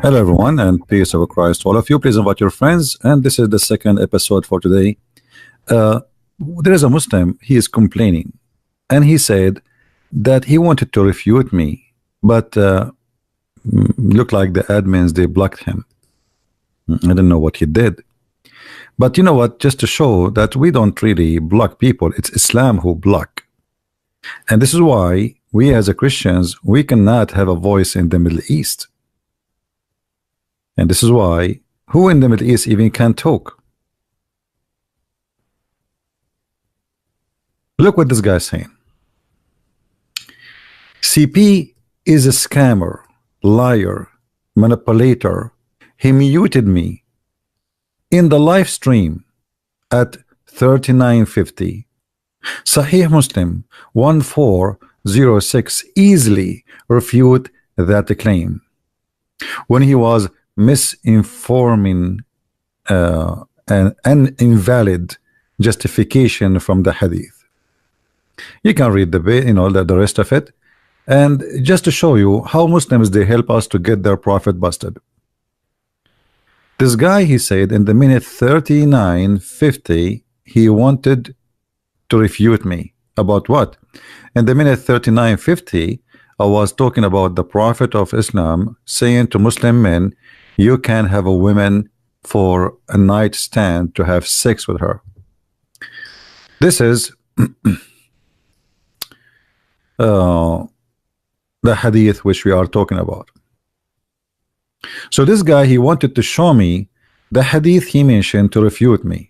Hello, everyone, and peace of Christ to all of you. Please invite your friends. And this is the second episode for today. Uh, there is a Muslim, he is complaining, and he said that he wanted to refute me, but looked like the admins, they blocked him. I don't know what he did. But you know what? Just to show that we don't really block people, it's Islam who block. And this is why we as a Christians, we cannot have a voice in the Middle East. And this is why who in the Middle East even can talk? Look what this guy is saying. CP is a scammer, liar, manipulator. He muted me in the live stream at 3950. Sahih Muslim 1406 easily refute that claim when he was misinforming an invalid justification from the hadith. You can read the rest of it, and just to show you how Muslims, they help us to get their prophet busted. This guy, he said in the minute 39:50 he wanted to refute me about what? In the minute 39:50 I was talking about the prophet of Islam saying to Muslim men, you can have a woman for a night stand to have sex with her. This is the hadith which we are talking about. So this guy, he wanted to show me the hadith he mentioned to refute me.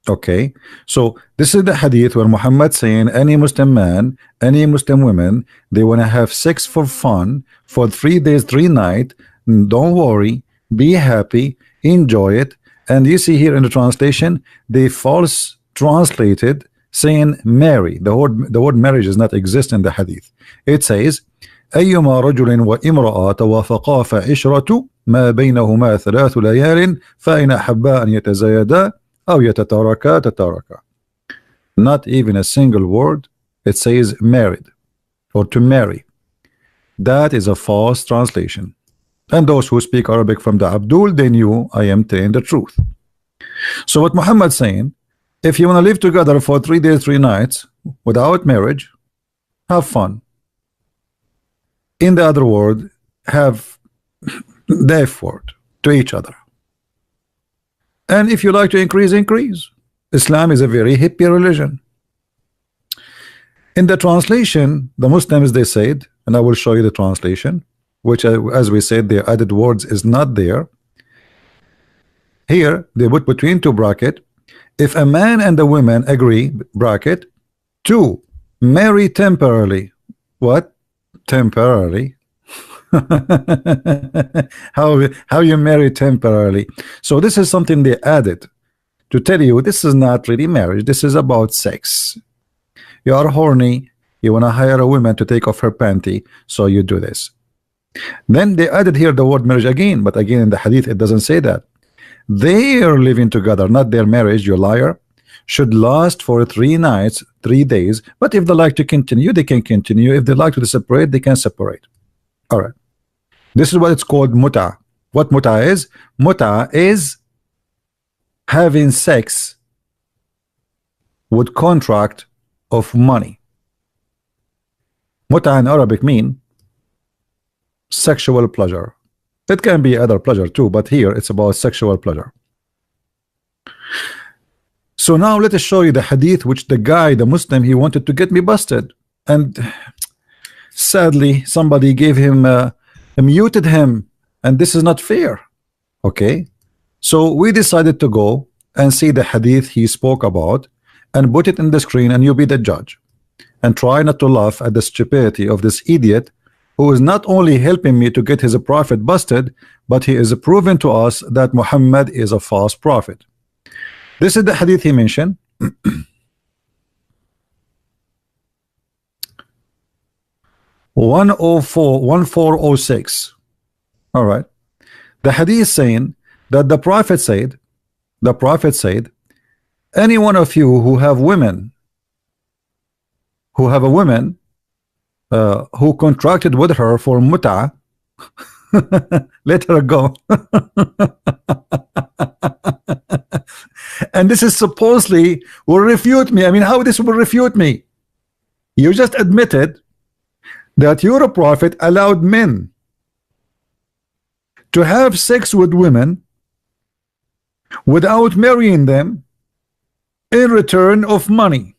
Okay, so this is the hadith where Muhammad saying any Muslim man, any Muslim women, they want to have sex for fun for 3 days 3 nights. Don't worry, be happy, enjoy it. And you see here in the translation, they false translated saying marry. The word marriage does not exist in the hadith. It says أيما رجل وامرأة توافقا فعشرة ما بينهما 3 ليال فإن أحبا أن يتزايدا أو يتتاركا تتاركا. Not even a single word. It says married or to marry. That is a false translation. And those who speak Arabic from the Abdul, they knew I am telling the truth. So what Muhammad saying, if you want to live together for 3 days 3 nights without marriage, have fun. In the other word, have the effort to each other. And if you like to increase, increase. Islam is a very hippie religion. In the translation, the Muslims, they said, and I will show you the translation, which as we said, the added words is not there. Here they put between 2 bracket, if a man and a woman agree, bracket, to marry temporarily. What? Temporarily? how you marry temporarily? So this is something they added to tell you this is not really marriage, this is about sex. You are horny, you want to hire a woman to take off her panty, so you do this. Then they added here the word marriage again, but again in the hadith it doesn't say that. They are living together, not their marriage, you liar, should last for 3 nights 3 days, but if they like to continue, they can continue. If they like to separate, they can separate. All right, this is what it's called muta. What muta is? Muta is having sex with contract of money. Muta in Arabic mean sexual pleasure. It can be other pleasure too, but here it's about sexual pleasure. So now let us show you the hadith which the guy, the Muslim, he wanted to get me busted, and sadly somebody gave him muted him, and this is not fair. Okay, so we decided to go and see the hadith he spoke about and put it in the screen, and you be the judge and try not to laugh at the stupidity of this idiot who is not only helping me to get his prophet busted, but he is proving to us that Muhammad is a false prophet. This is the hadith he mentioned. 1406. All right, the hadith saying that the prophet said, any one of you who have women, who have a woman who contracted with her for muta Let her go. And this is supposedly will refute me. I mean, how this will refute me? You just admitted that your prophet allowed men to have sex with women without marrying them in return of money.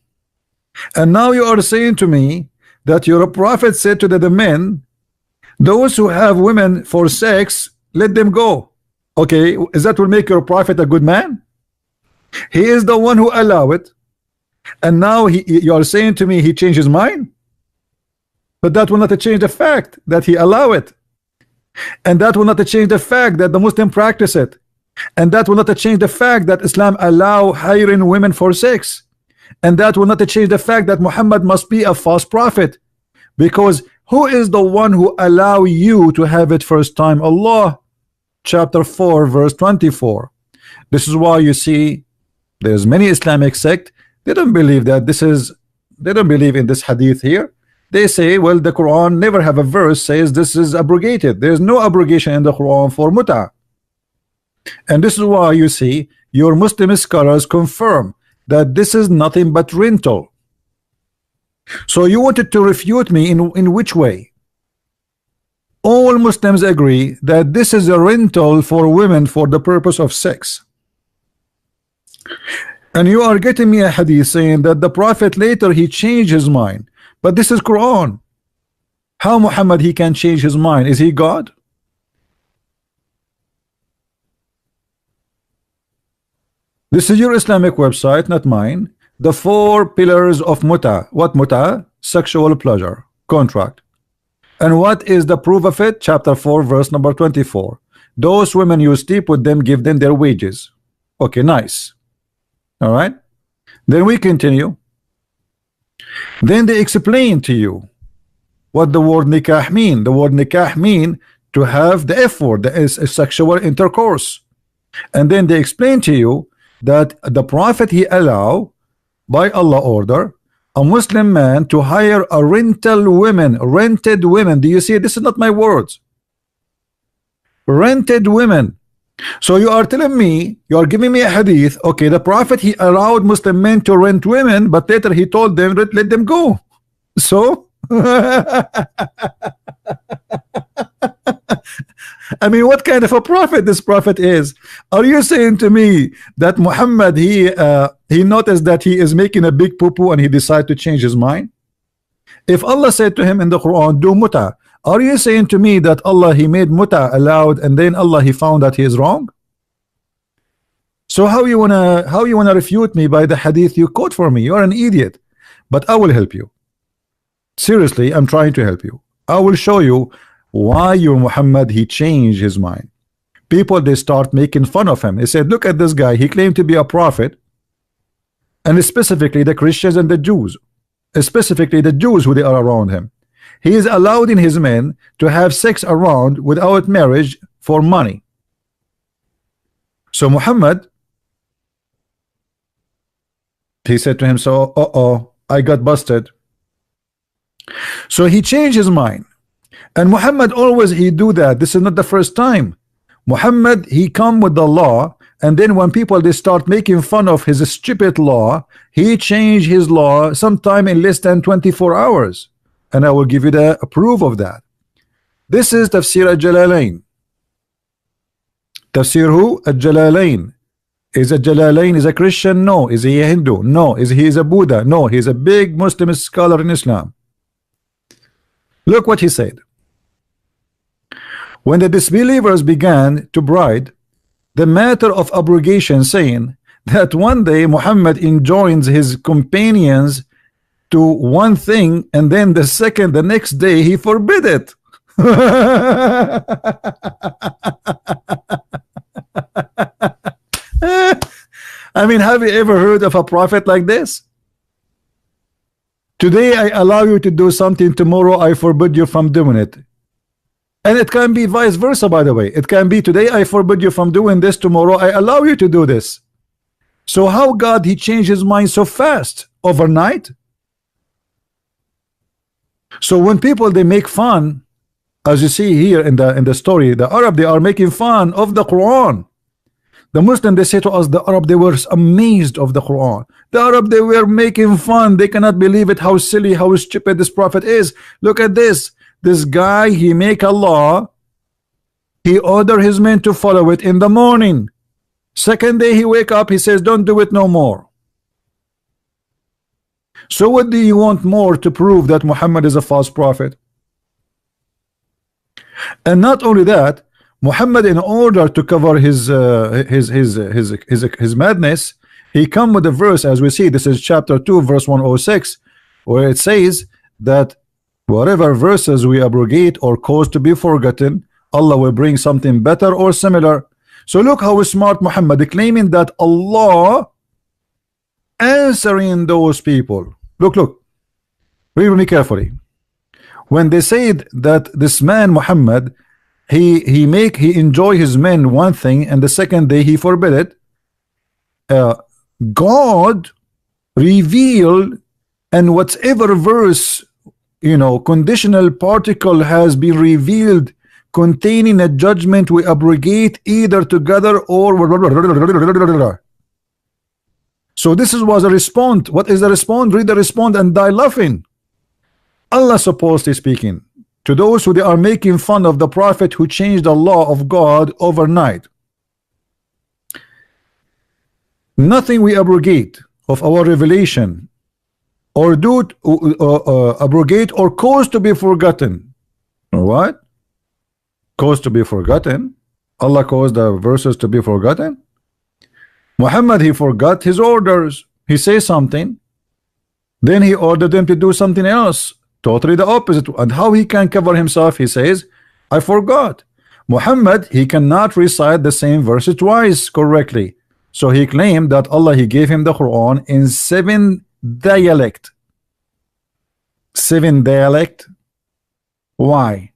And now you are saying to me that your prophet said to the men, those who have women for sex, let them go. Okay, is that will make your prophet a good man? He is the one who allow it, and now you are saying to me he changed his mind? But that will not change the fact that he allow it, and that will not change the fact that the Muslim practice it, and that will not change the fact that Islam allow hiring women for sex, and that will not change the fact that Muhammad must be a false prophet, because who is the one who allow you to have it first time? Allah. Chapter 4 verse 24. This is why you see there's many Islamic sect, they don't believe that this is, they don't believe in this hadith here. They say, well, the Quran never have a verse says this is abrogated. There's no abrogation in the Quran for muta. And this is why you see your Muslim scholars confirm that this is nothing but rental. So you wanted to refute me in which way? All Muslims agree that this is a rental for women for the purpose of sex. And you are getting me a hadith saying that the prophet later he changed his mind. But this is Quran. How Muhammad he can change his mind? Is he God? This is your Islamic website, not mine. The 4 pillars of muta. What muta? Sexual pleasure, contract. And what is the proof of it? Chapter 4 verse number 24. Those women you sleep with them, give them their wages. Okay, nice. All right, then we continue. Then they explain to you what the word nikah mean. The word nikah mean to have the F word, the sexual intercourse. And then they explain to you that the prophet he allow by Allah order a Muslim man to hire a rented women. Do you see? This is not my words. Rented women. So you are telling me, you are giving me a hadith. Okay, the prophet he allowed Muslim men to rent women, but later he told them let them go. So I mean, what kind of a prophet this prophet is? Are you saying to me that Muhammad he noticed that he is making a big poo-poo and he decided to change his mind? If Allah said to him in the Quran, do muta, are you saying to me that Allah he made muta allowed and then Allah he found that he is wrong? So how you wanna refute me by the hadith you quote for me? You are an idiot. But I will help you. Seriously, I'm trying to help you. I will show you why your Muhammad he changed his mind. People they start making fun of him. They said, look at this guy, he claimed to be a prophet, and specifically the Christians and the Jews, specifically the Jews who they are around him. He is allowing his men to have sex around without marriage for money. So Muhammad he said to him, so I got busted. So he changed his mind. And Muhammad always he do that. This is not the first time. Muhammad he come with the law, and then when people they start making fun of his stupid law, he changed his law sometime in less than 24 hours. And I will give you the proof of that. This is Tafsir al-Jalalain. Tafsir who? Al-Jalalain. Is a Jalalain is a Christian? No. Is he a Hindu? No. Is he a Buddha? No. He's a big Muslim scholar in Islam. Look what he said. When the disbelievers began to bride the matter of abrogation, saying that one day Muhammad enjoins his companions to one thing, and then the next day he forbid it. I mean, have you ever heard of a prophet like this? Today I allow you to do something, tomorrow I forbid you from doing it. And it can be vice versa, by the way. It can be today I forbid you from doing this, tomorrow I allow you to do this. So how God he changed his mind so fast overnight? So when people they make fun, as you see here in the story, the Arab, they are making fun of the Quran. The Muslim, they say to us, the Arab, they were amazed of the Quran. The Arab, they were making fun. They cannot believe it, how silly, how stupid this prophet is. Look at this. This guy, he make a law. He order his men to follow it in the morning. Second day he wake up, he says, don't do it no more. So what do you want more to prove that Muhammad is a false prophet? And not only that, Muhammad, in order to cover his madness, he come with a verse, as we see. This is chapter 2 verse 106, where it says that whatever verses we abrogate or cause to be forgotten, Allah will bring something better or similar. So look how smart Muhammad, claiming that Allah answering those people. Look, read with me carefully. When they said that this man Muhammad, he enjoy his men one thing, and the second day he forbid it, God revealed, and whatever verse, conditional particle has been revealed containing a judgment, we abrogate either together or. So this was a response. What is the response? Read the response and die laughing. Allah supposedly speaking to those who they are making fun of the prophet who changed the law of God overnight. Nothing we abrogate of our revelation or do abrogate or cause to be forgotten. What? Cause to be forgotten? Allah caused the verses to be forgotten? Muhammad, he forgot his orders. He says something, then he ordered them to do something else, totally the opposite. And how he can cover himself? He says, I forgot. Muhammad, he cannot recite the same verse twice correctly. So he claimed that Allah, he gave him the Quran in 7 dialect. 7 dialect? Why?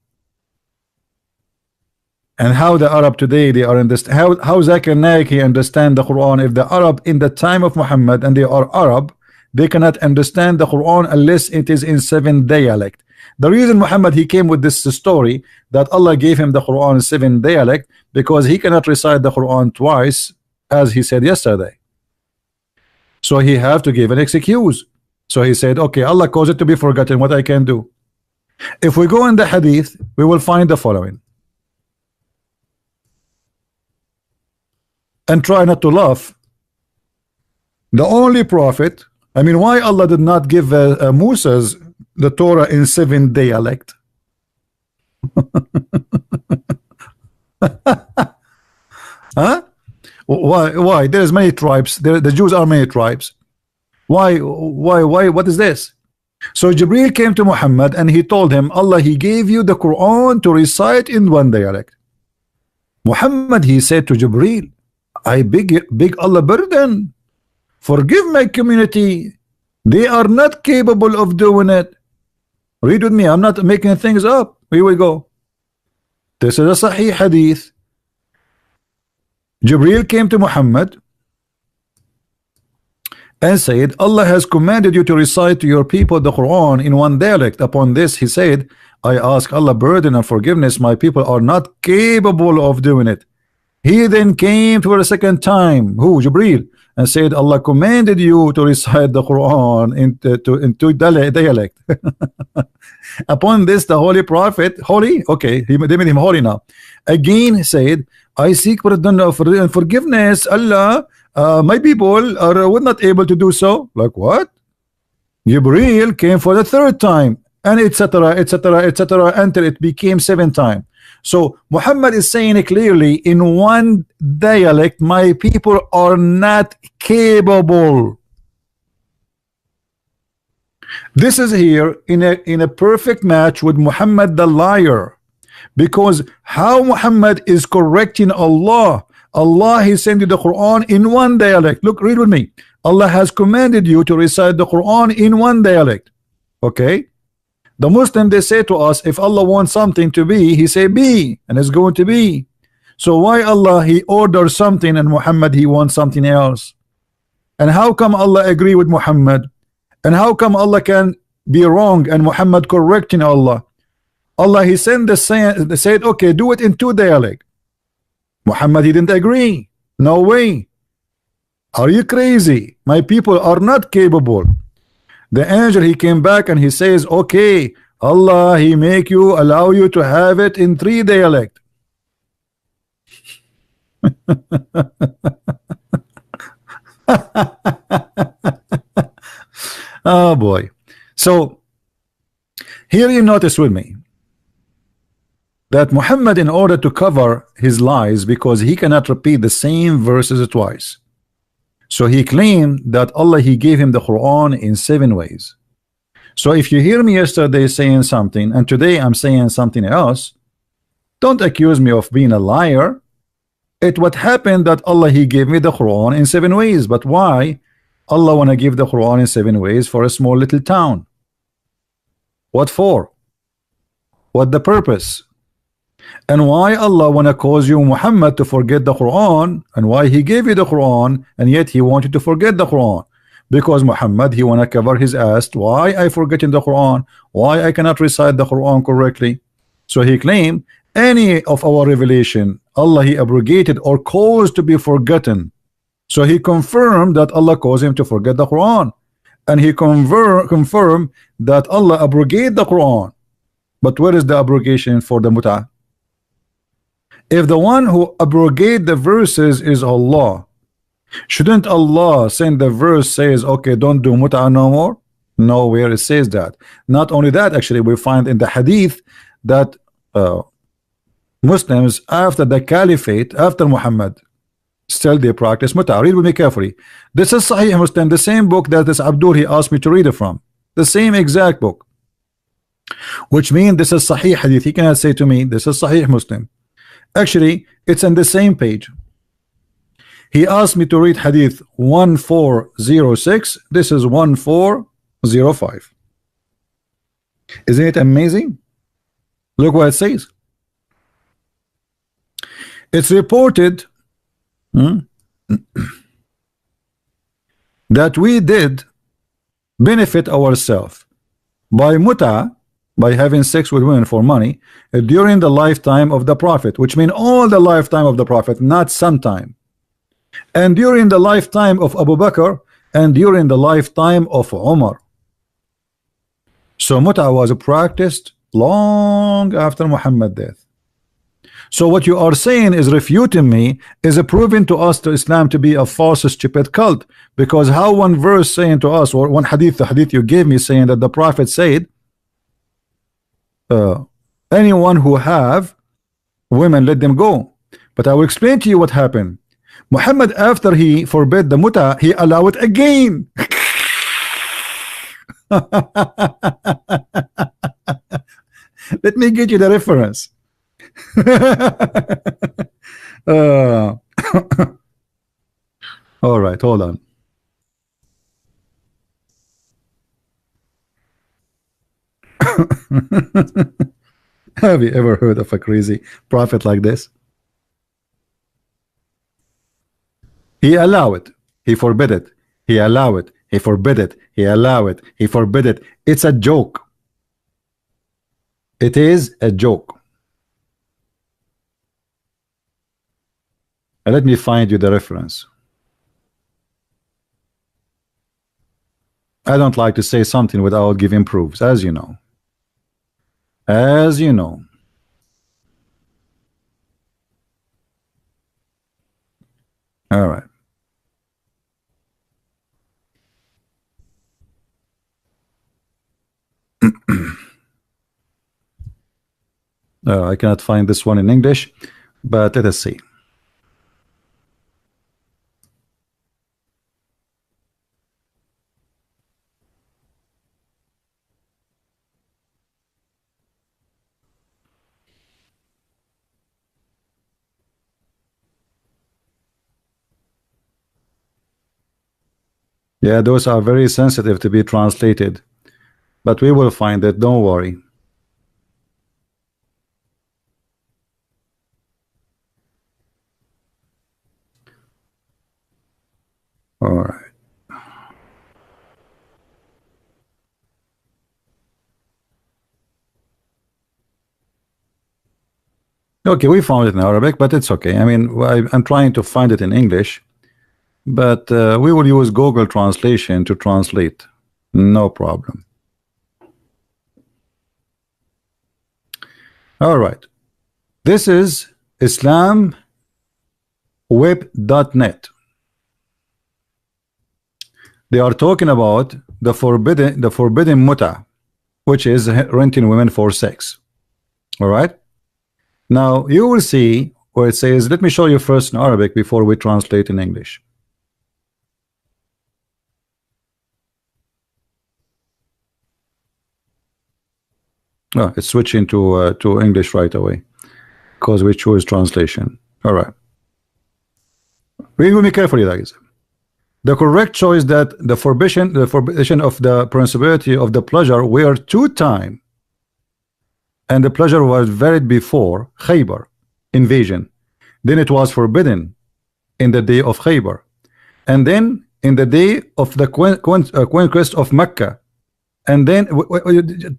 And how the Arab today, they are understand, how Zakir Naik he understand the Quran? If the Arab in the time of Muhammad, and they are Arab, they cannot understand the Quran unless it is in 7 dialect. The reason Muhammad, he came with this story that Allah gave him the Quran in 7 dialect, because he cannot recite the Quran twice, as he said yesterday. So he have to give an excuse. So he said, okay, Allah caused it to be forgotten, what I can do? If we go in the hadith, we will find the following. And try not to laugh. The only prophet, I mean, why Allah did not give Moses the Torah in 7 dialect? Huh? Why? There's many tribes. The Jews are many tribes. Why? What is this? So Jibril came to Muhammad and he told him, Allah, he gave you the Quran to recite in 1 dialect. Muhammad, he said to Jibril, I beg Allah burden, forgive my community, they are not capable of doing it. Read with me, I'm not making things up. Here we go. This is a Sahih hadith. Jibril came to Muhammad and said, Allah has commanded you to recite to your people the Quran in 1 dialect. Upon this he said, I ask Allah burden and forgiveness, my people are not capable of doing it. He then came for a second time, who? Jibril, and said, Allah commanded you to recite the Quran in 2 dialect. Upon this the holy prophet, holy, okay, they made him holy now, again said, I seek pardon and forgiveness, Allah, my people were not able to do so. Like what? Jibril came for the 3rd time, and etc., until it became 7 times. So Muhammad is saying it clearly in 1 dialect, my people are not capable. This is here in a perfect match with Muhammad the liar, because how Muhammad is correcting Allah. Allah, he sent you the Quran in 1 dialect. Look, read with me. Allah has commanded you to recite the Quran in 1 dialect. Okay. The Muslim, they say to us, if Allah wants something to be, he say be, and it's going to be. So why Allah, he orders something, and Muhammad, he wants something else? And how come Allah agree with Muhammad? And how come Allah can be wrong and Muhammad correcting Allah? Allah he sent the they said okay, do it in two dialect. Muhammad he didn't agree. No way. Are you crazy? My people are not capable. The angel he came back and he says okay, Allah he make you allow you to have it in three dialect. Oh boy. So here you notice with me that Muhammad, in order to cover his lies, because he cannot repeat the same verses twice, so he claimed that Allah he gave him the Quran in 7 ways. So if you hear me yesterday saying something and today I'm saying something else, don't accuse me of being a liar. It what happened that Allah he gave me the Quran in 7 ways. But why Allah wanna give the Quran in 7 ways for a small little town? What for? What the purpose? And why Allah wanna cause you Muhammad to forget the Quran, and why he gave you the Quran and yet he wanted to forget the Quran? Because Muhammad he wanna cover his ass. Why I forgetting the Quran? Why I cannot recite the Quran correctly? So he claimed any of our revelation Allah he abrogated or caused to be forgotten. So he confirmed that Allah caused him to forget the Quran, and he confirmed that Allah abrogated the Quran. But where is the abrogation for the mut'ah? If the one who abrogate the verses is Allah, shouldn't Allah send the verse says okay, don't do mut'ah no more? Nowhere it says that. Not only that, actually we find in the hadith that Muslims after the caliphate, after Muhammad, still they practice mut'ah. Read with me carefully. This is Sahih Muslim, the same book that this Abdul he asked me to read it from, the same exact book, which means this is Sahih Hadith. He cannot say to me this is Sahih Muslim. Actually it's in the same page. He asked me to read Hadith 1406. This is 1405. Isn't it amazing? Look what it says. It's reported that we did benefit ourselves by mut'ah, by having sex with women for money, during the lifetime of the Prophet, which means all the lifetime of the Prophet, not sometime, and during the lifetime of Abu Bakr, and during the lifetime of Umar. So mut'ah was practiced long after Muhammad's death. So what you are saying is refuting me, is proving to us to Islam to be a false, stupid cult. Because how one verse saying to us, or one hadith, the hadith you gave me saying that the Prophet said, anyone who have women, let them go. But I will explain to you what happened. Muhammad, after he forbid the mut'ah, he allowed it again. Let me get you the reference. All right, hold on. Have you ever heard of a crazy prophet like this? He allowed it, he forbid it, he allowed it, he forbid it, he allowed it, he forbid it. It's a joke. It is a joke. And let me find you the reference. I don't like to say something without giving proofs, as you know. As you know. All right. I cannot find this one in English, but let us see. Yeah, those are very sensitive to be translated, but we will find it, don't worry. All right. Okay, we found it in Arabic, but it's okay. I mean, I'm trying to find it in English, but we will use Google Translation to translate. No problem. All right. This is islamweb.net. They are talking about the forbidden muta, which is renting women for sex. All right. Now you will see where it says, let me show you first in Arabic before we translate in English. Oh, it's switching to English right away because we choose translation. All right. Read with me carefully, guys. The correct choice that the forbition of the principality of the pleasure were 2 times, and the pleasure was varied before Khaybar invasion. Then it was forbidden in the day of Khaybar, and then in the day of the conquest of Mecca. And then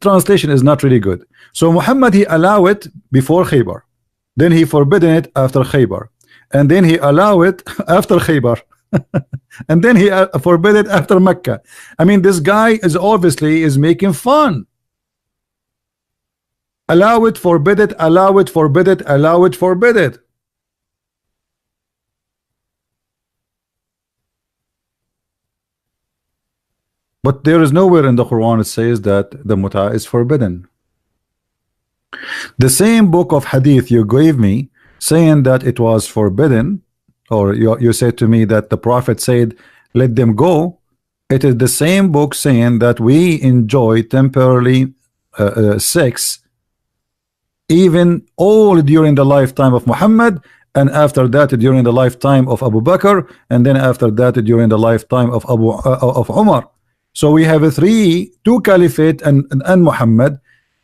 translation is not really good. So Muhammad, he allowed it before Khaybar, then he forbidden it after Khaybar, and then he allowed it after Khaybar. And then he forbid it after Mecca. I mean, this guy is obviously making fun. Allow it, forbid it, allow it, forbid it, allow it, forbid it. But there is nowhere in the Quran it says that the muta is forbidden. The same book of hadith you gave me saying that it was forbidden, or you said to me that the Prophet said let them go, it is the same book saying that we enjoy temporarily sex even all during the lifetime of Muhammad, and after that during the lifetime of Abu Bakr, and then after that during the lifetime of Umar. So we have two caliphate and Muhammad,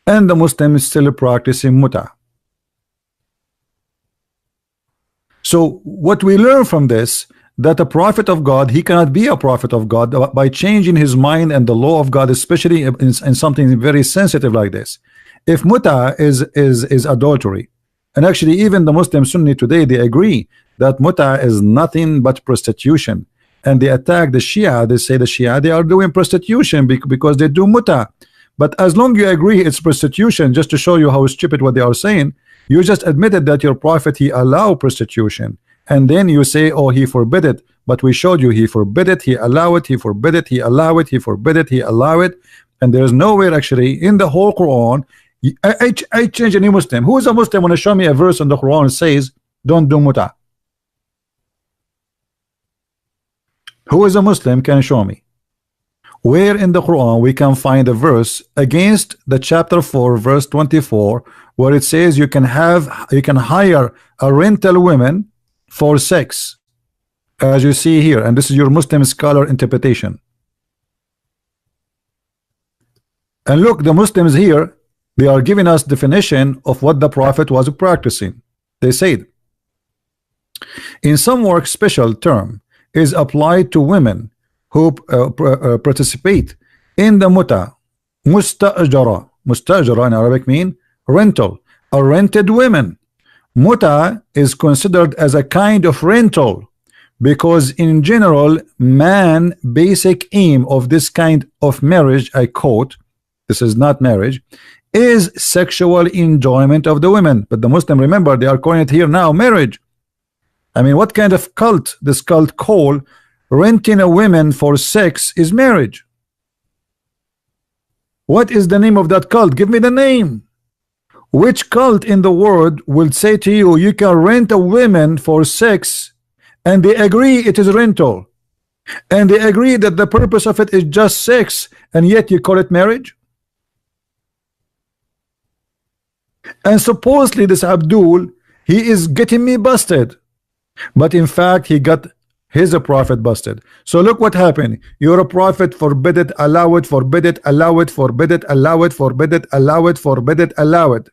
and the Muslims still practicing muta. So what we learn from this, that a prophet of God, he cannot be a prophet of God by changing his mind and the law of God, especially in something very sensitive like this. If muta is adultery, and actually even the Muslim Sunni today, they agree that muta is nothing but prostitution, and they attack the Shia. They say the Shia, they are doing prostitution because they do muta. But as long as you agree it's prostitution, just to show you how stupid what they are saying, you just admitted that your prophet, he allowed prostitution, and then you say, oh, he forbid it. But we showed you he forbid it, he allow it, he forbid it, he allow it, he forbid it, he allow it. And there's nowhere actually in the whole Quran. I change any Muslim. Who is a Muslim want to show me a verse in the Quran that says don't do muta? Who is a Muslim can show me where in the Quran we can find a verse against the chapter 4 verse 24 where it says you can hire a rental woman for sex, as you see here, and this is your Muslim scholar interpretation. And look, the Muslims here, they are giving us definition of what the Prophet was practicing. They said, in some work special term is applied to women who participate in the muta. Mustajara. Mustajara in Arabic mean rental, a rented women. Muta is considered as a kind of rental because in general man basic aim of this kind of marriage, I quote, this is not marriage, is sexual enjoyment of the women. But the Muslim, remember, they are calling it here now marriage. I mean, what kind of cult this cult call renting a woman for sex is marriage? What is the name of that cult? Give me the name. Which cult in the world will say to you you can rent a woman for sex, and they agree it is rental, and they agree that the purpose of it is just sex, and yet you call it marriage? And supposedly this Abdul, he is getting me busted, but in fact he got his prophet busted. So look what happened. Your prophet forbid it, allow it, forbid it, allow it, forbid it, allow it, forbid it, allow it, forbid it, allow it.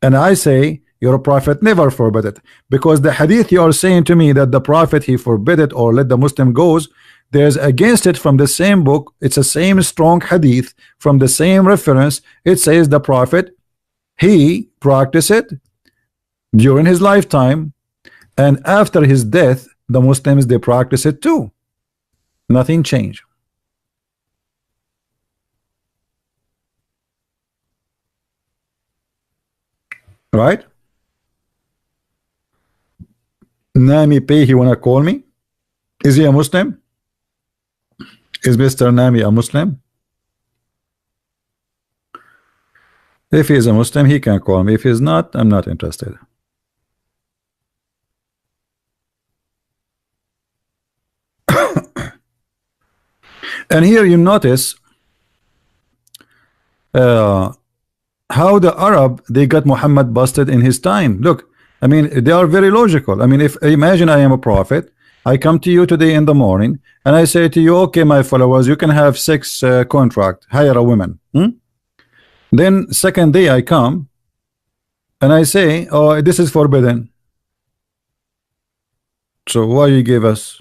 And I say your prophet never forbid it, because the hadith you are saying to me that the prophet he forbid it or let the Muslim goes, there's against it from the same book. It's the same strong hadith from the same reference. It says the prophet he practiced it, during his lifetime, and after his death, the Muslims, they practice it too. Nothing changed. Right? Nami Pay, he wanna call me? Is he a Muslim? Is Mr. Nami a Muslim? If he is a Muslim, he can call me. If he's not, I'm not interested. And here you notice how the Arab, they got Muhammad busted in his time. Look, I mean, they are very logical. I mean, if imagine I am a prophet, I come to you today in the morning and I say to you, okay, my followers, you can have 6 contract, hire a woman. Then second day I come and I say, oh, this is forbidden. So why you gave us?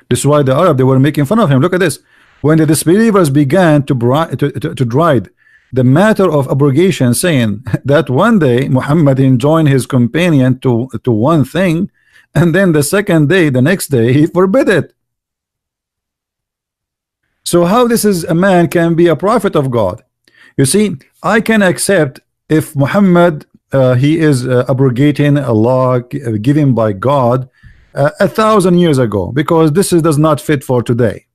This is why the Arab, they were making fun of him. Look at this. When the disbelievers began to drive the matter of abrogation, saying that one day Muhammad enjoined his companion to one thing, and then the second day, the next day, he forbid it. So how this is a man can be a prophet of God? You see, I can accept if Muhammad he is abrogating a law given by God 1,000 years ago, because this does not fit for today.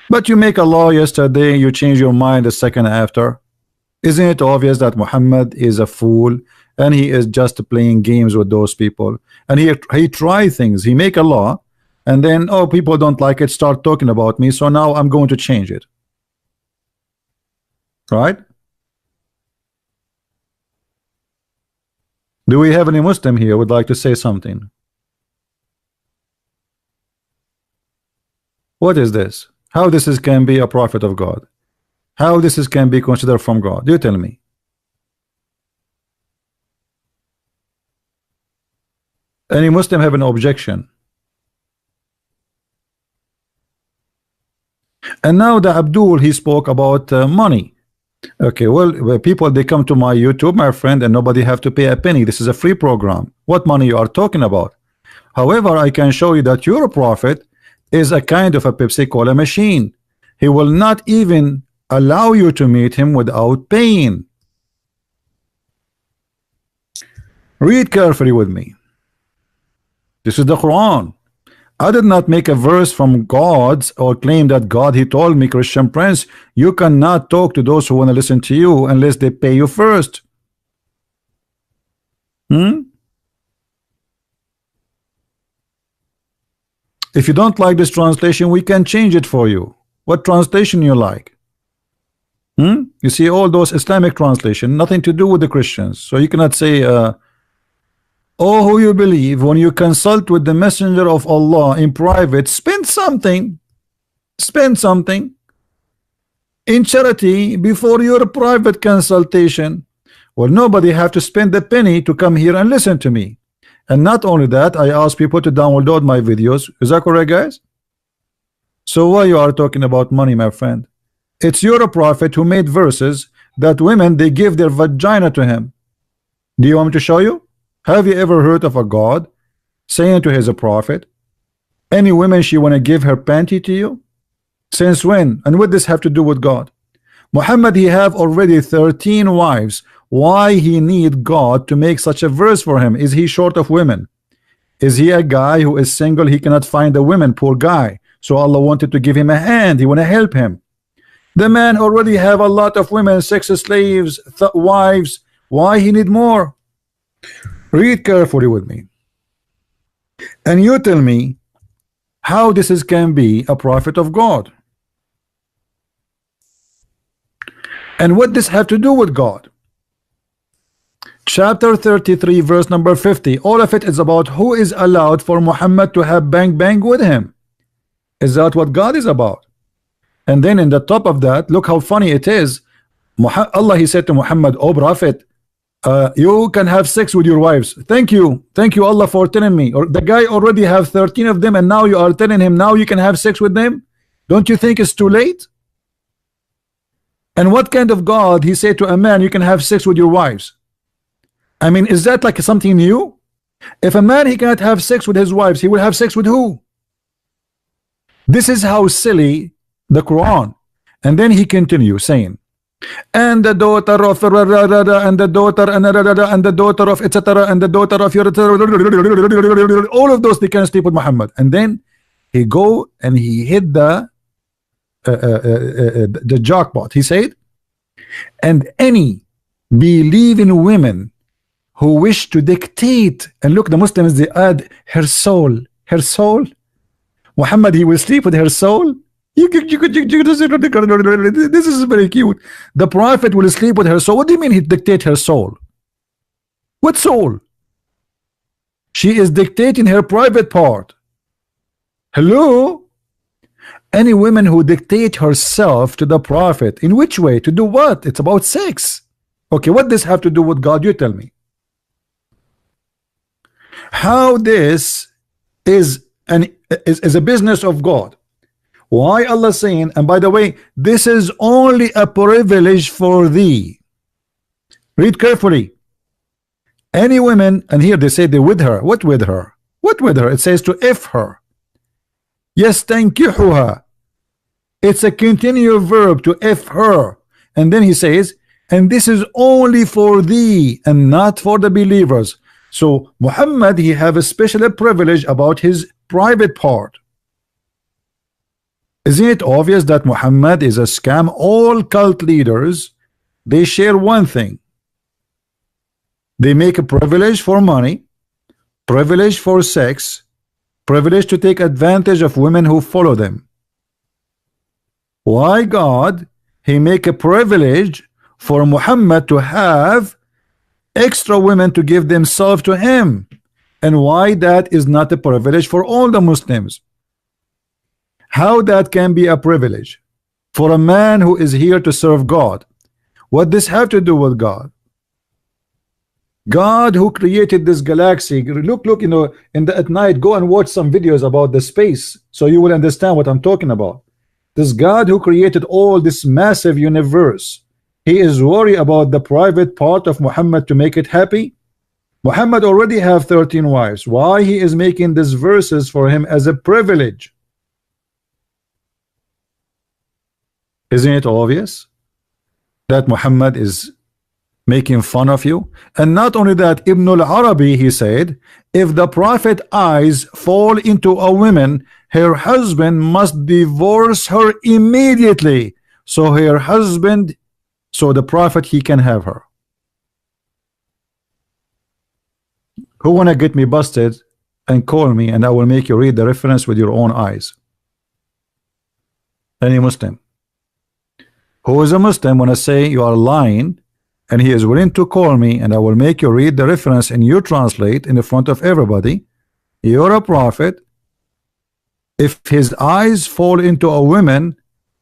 But you make a law yesterday, you change your mind a second after. Isn't it obvious that Muhammad is a fool and he is just playing games with those people? And he try things, he make a law, and then, oh, people don't like it, start talking about me, so now I'm going to change it. Right? Do we have any Muslim here would like to say something? What is this? How this can be a prophet of God? How this can be considered from God? You tell me. Any Muslim have an objection? And now the Abdul, he spoke about money. Okay, well, people, they come to my YouTube, my friend, and nobody have to pay a penny. This is a free program. What money you are talking about? However, I can show you that your prophet is a kind of a Pepsi Cola machine. He will not even allow you to meet him without paying. Read carefully with me. This is the Quran. I did not make a verse from God's or claim that God, he told me, Christian Prince, you cannot talk to those who want to listen to you unless they pay you first. If you don't like this translation, we can change it for you. What translation you like? You see, all those Islamic translation, nothing to do with the Christians. So you cannot say, oh, who you believe, when you consult with the messenger of Allah in private, spend something in charity before your private consultation. Well, nobody have to spend a penny to come here and listen to me. And not only that, I ask people to download my videos. Is that correct, guys? So why you are talking about money, my friend? It's your prophet who made verses that women, they give their vagina to him. Do you want me to show you? Have you ever heard of a God saying to his prophet, any woman she want to give her panty to you? Since when? And what does this have to do with God? Muhammad, he have already 13 wives. Why he need God to make such a verse for him? Is he short of women? Is he a guy who is single? He cannot find a woman, poor guy. So Allah wanted to give him a hand. He want to help him. The man already have a lot of women, 6 slaves, wives. Why he need more? Read carefully with me. And you tell me how this can be a prophet of God. And what this have to do with God? Chapter 33, verse number 50. All of it is about who is allowed for Muhammad to have bang bang with him. Is that what God is about? And then in the top of that, look how funny it is. Allah, he said to Muhammad, oh prophet, you can have sex with your wives. Thank you Allah for telling me. Or the guy already have 13 of them, and now you are telling him now you can have sex with them. Don't you think it's too late? And what kind of God he said to a man you can have sex with your wives? I mean, is that like something new? If a man he cannot have sex with his wives, he will have sex with who? This is how silly the Quran. And then he continues saying, and the daughter of and the daughter and the daughter of etc. and the daughter of your all of those they can sleep with Muhammad. And then he go and he hit the jackpot. He said, and any believing women who wish to dictate, and look, the Muslims they add her soul, her soul. Muhammad he will sleep with her soul. This is very cute. The Prophet will sleep with her soul. What do you mean he dictate her soul? What soul? She is dictating her private part. Hello? Any woman who dictate herself to the Prophet, in which way? To do what? It's about sex. Okay, what does this have to do with God? You tell me. How this is a business of God? Why Allah saying, and by the way, this is only a privilege for thee. Read carefully. Any women, and here they say they with her. What with her? What with her? It says to if her. Yastankihuha. It's a continuous verb to if her. And then he says, and this is only for thee and not for the believers. So Muhammad he have a special privilege about his private part. Isn't it obvious that Muhammad is a scam? All cult leaders, they share one thing. They make a privilege for money, privilege for sex, privilege to take advantage of women who follow them. Why God he make a privilege for Muhammad to have extra women to give themselves to him, and why that is not a privilege for all the Muslims? How that can be a privilege for a man who is here to serve God? What does have to do with God? God who created this galaxy. Look, you know, at night, go and watch some videos about the space, so you will understand what I'm talking about. This God who created all this massive universe, he is worried about the private part of Muhammad to make it happy. Muhammad already have 13 wives. Why he is making these verses for him as a privilege? Isn't it obvious that Muhammad is making fun of you? And not only that, Ibn al-Arabi he said, if the Prophet eyes fall into a woman, her husband must divorce her immediately, so her husband, so the Prophet he can have her. Who wanna get me busted and call me, and I will make you read the reference with your own eyes? Any Muslim who is a Muslim wanna say you are lying, and he is willing to call me, and I will make you read the reference and you translate in the front of everybody. You're a prophet. If his eyes fall into a woman,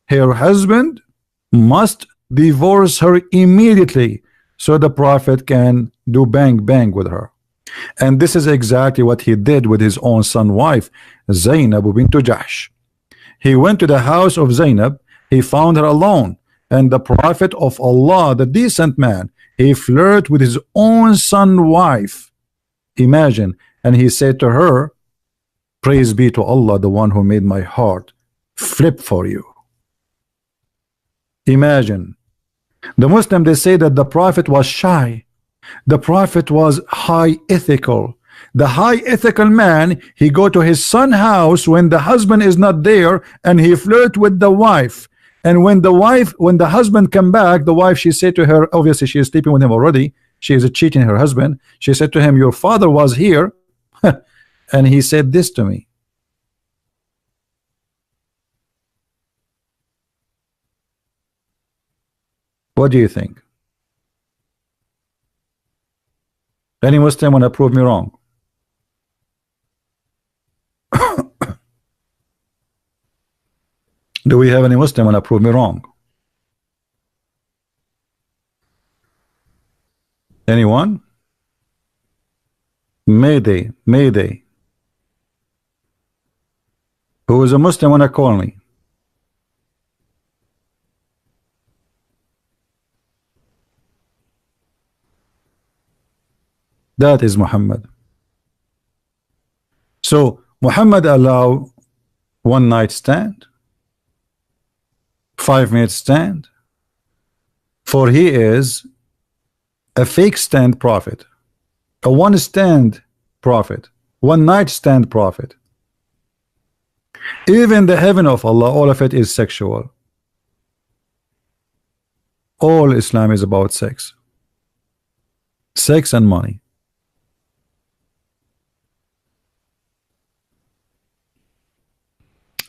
her husband must divorce her immediately, so the Prophet can do bang bang with her. And this is exactly what he did with his own son wife, Zainab bint Jahsh. He went to the house of Zainab, he found her alone, and the Prophet of Allah, the decent man, he flirted with his own son wife. Imagine. And he said to her, praise be to Allah, the one who made my heart flip for you. Imagine. The Muslim, they say that the Prophet was shy. The Prophet was high ethical. The high ethical man, he go to his son's house when the husband is not there, and he flirt with the wife. And when the husband come back, the wife, she said to her, obviously she is sleeping with him already, she is cheating her husband. She said to him, your father was here and he said this to me. What do you think? Any Muslim want to prove me wrong? Do we have any Muslim want to prove me wrong? Anyone? Mayday, Mayday. Who is a Muslim want to call me? That is Muhammad. So Muhammad allow one night stand, 5 minute stand, for he is a fake stand prophet, a one stand prophet, one night stand prophet. Even the heaven of Allah, all of it is sexual. All Islam is about sex. Sex and money.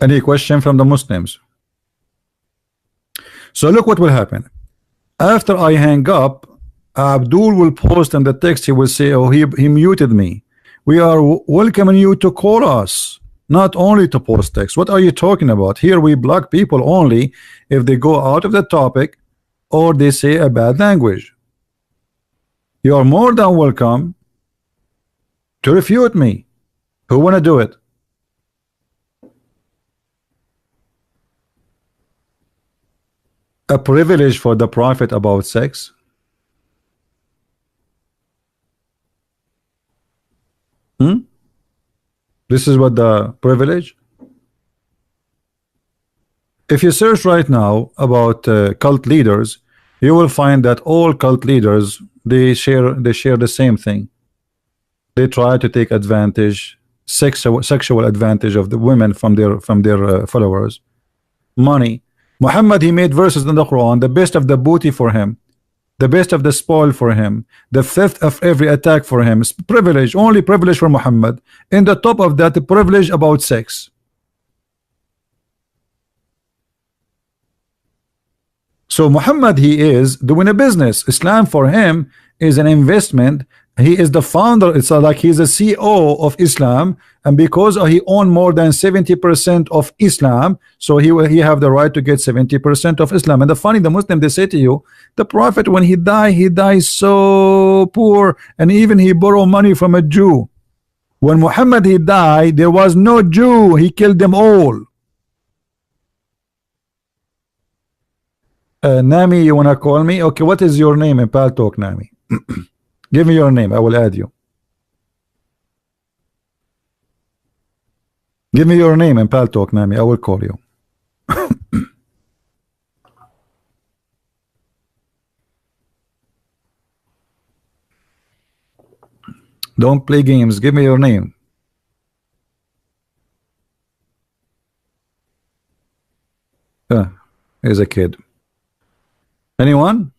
Any question from the Muslims? So look what will happen. After I hang up, Abdul will post in the text, he will say, oh, he muted me. We are welcoming you to call us, not only to post text. What are you talking about? Here we block people only if they go out of the topic or they say a bad language. You are more than welcome to refute me. Who want to do it? A privilege for the prophet about sex? This is what the privilege. If you search right now about cult leaders, you will find that all cult leaders, they share the same thing. They try to take advantage, sexual advantage of the women from their followers. Money. Muhammad, he made verses in the Quran, the best of the booty for him, the best of the spoil for him, the fifth of every attack for him. Privilege, only privilege for Muhammad. In the top of that, the privilege about sex. So Muhammad, he is doing a business. Islam for him is an investment. He is the founder. It's like he's a CEO of Islam, and because he owned more than 70% of Islam, so he have the right to get 70% of Islam. And the funny, the Muslim, they say to you, the Prophet, when he dies so poor, and even he borrowed money from a Jew. When Muhammad he died, there was no Jew. He killed them all. Nami, you wanna call me? Okay, what is your name in Pal Talk, Nami? Give me your name, I will add you. Give me your name in Pal Talk, Nami, I will call you. Don't play games, give me your name. Here's a kid. Anyone?